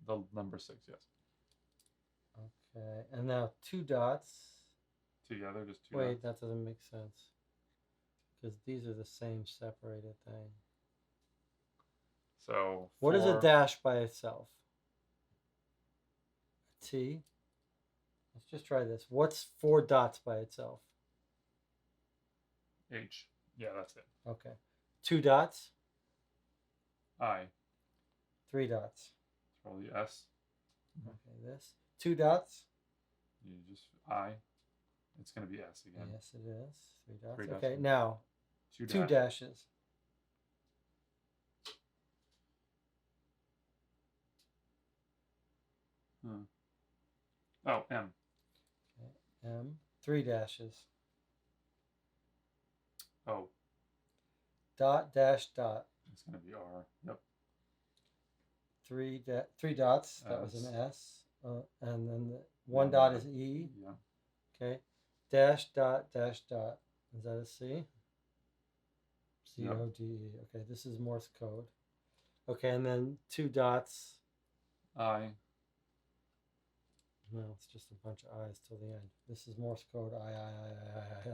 The number 6, yes. Okay, and now 2 dots. Together, just 2 Wait, dots. that doesn't make sense. Because these are the same separated thing. So What is a 4, dash by itself? A T. Let's just try this. What's 4 dots by itself? H. Yeah, that's it. Okay. 2 dots. I. 3 dots. Probably S. Okay, this. 2 dots. You just I. It's gonna be S again. Yes, it is. 3 dots. 3 dots. Okay, now 2 2 dash. dashes. Oh, M. M. 3 dashes. Oh, Dot dash dot. it's gonna be R. Yep. 3 dots. That was an S. S. And then the 1 dot is E. Yeah. Okay. Dash dot dash dot. Is that a C? Yep. C-O-D-E. Okay, this is Morse code. Okay, and then 2 dots. I. No, it's just a bunch of I's till the end. This is Morse code. I.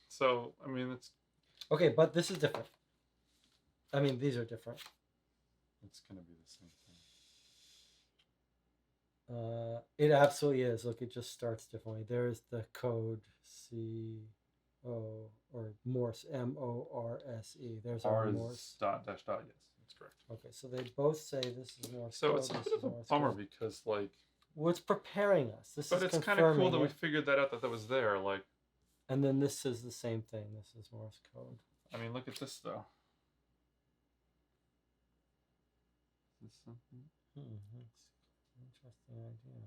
So I mean, it's Okay, but this is different. I mean, these are different. gonna be the same thing. It absolutely is. Look, it just starts differently. There's the code C-O or Morse, M-O-R-S-E. There's our R is Morse. dot dash dot. Yes, that's correct. Okay, so they both say this is Morse So code. it's a this bit is of a Morse bummer code. because like, Well, it's preparing us. This but is it's kind of cool confirming that we it. figured that out that was there. Like, And then this is the same thing. This is Morse code. I mean, look at this though. Is this something? That's an interesting idea.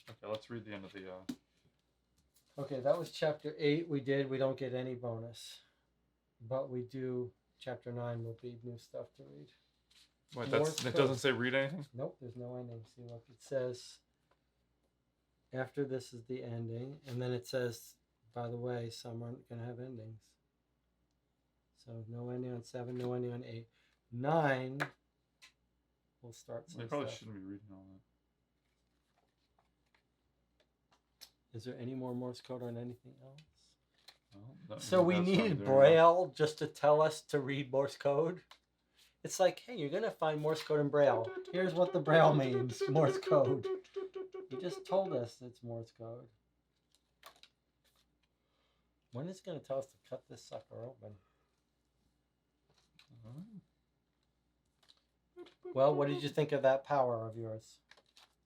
Okay, let's read the end of the. Okay, that was chapter 8. We don't get any bonus, but we do. Chapter 9 will be new stuff to read. Wait, Morse it code. doesn't say read anything. Nope, there's no ending. See, look, it says after this is the ending, and then it says, by the way, some aren't going to have endings. So no ending on 7, no ending on 8. 9, we'll start some You probably stuff. shouldn't be reading all that. Is there any more Morse code on anything else? Well, So we that's needed fine. Braille just to tell us to read Morse code? It's like, hey, you're going to find Morse code in Braille. Here's what the Braille means, Morse code. You just told us it's Morse code. When is it going to tell us to cut this sucker open? Well, what did you think of that power of yours?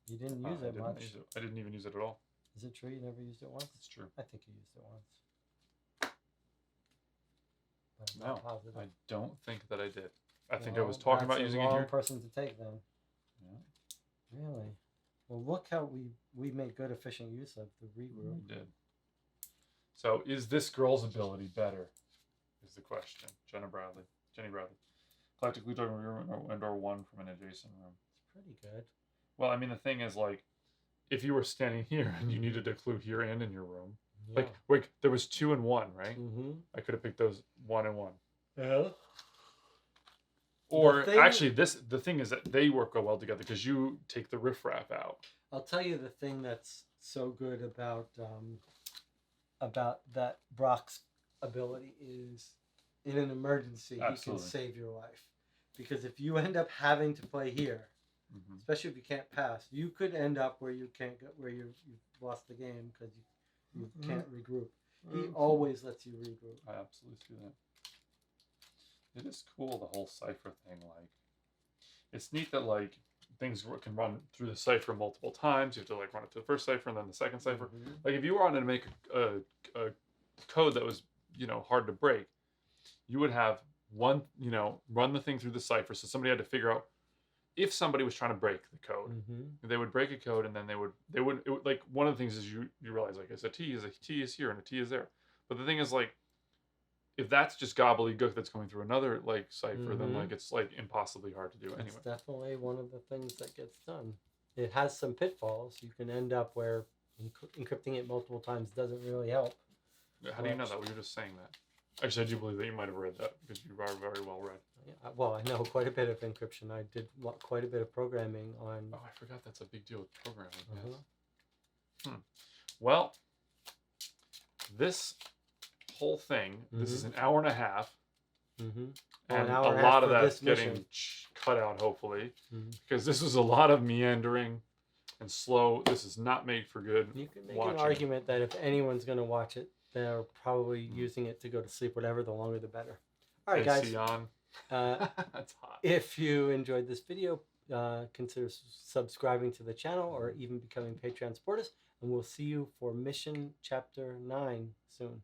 You didn't use I it didn't much. use it. I didn't even use it at all. Is it true you never used it once? It's true. I think you used it once. But I'm No, not positive. I don't think that I did. I think I Well, was talking about that's using the it wrong here. person to take then. Yeah, Really? Well, look how we made good, efficient use of the we regroup. did. So, is this girl's ability better? Is the question. Jenny Bradley. Collectively talking room and/or one from an adjacent room. It's pretty good. Well, I mean, the thing is, like, if you were standing here and you needed a clue here and in your room, Yeah. like, there was 2 and 1, right? Mm-hmm. I could have picked those 1 and 1. Yeah. Or The thing- actually, the thing is that they work well together because you take the riffraff out. I'll tell you the thing that's so good about that Brock's ability is, in an emergency, Absolutely. he can save your life. Because if you end up having to play here, Mm-hmm. especially if you can't pass, you could end up where you can't go, where you've lost the game because you can't regroup. He always lets you regroup. I absolutely see that. It is cool, the whole cipher thing. Like, it's neat that like things can run through the cipher multiple times. You have to like run it to the first cipher and then the second cipher. Mhm. Like, if you wanted to make a code that was, hard to break, you would have one, run the thing through the cipher. So somebody had to figure out if somebody was trying to break the code. Mhm. They would break a code, and then it would, like, one of the things is you realize, like, a T is here and a T is there. But the thing is, like, if that's just gobbledygook that's going through another like cipher, then Mhm. like it's like impossibly hard to do It's anyway. definitely one of the things that gets done. It has some pitfalls. You can end up where encrypting it multiple times doesn't really help. How do you know that? We were just saying that. Actually, I do believe that you might have read that because you are very well read. Yeah, well, I know quite a bit of encryption. I did quite a bit of programming on. Oh, I forgot that's a big deal with programming. Uh-huh. Yes. Well, this whole thing, this is an hour and a half, Mm-hmm. and hour and a a half lot of for that's this getting mission. cut out, hopefully, Mhm. because this was a lot of meandering and slow. This is not made for good You can make watching. an argument that if anyone's going to watch it, they're probably using it to go to sleep. Whatever, the longer the better. All right, guys. AC on. Uh, That's hot. If you enjoyed this video, consider subscribing to the channel or even becoming Patreon supporters. And we'll see you for Mission Chapter 9 soon.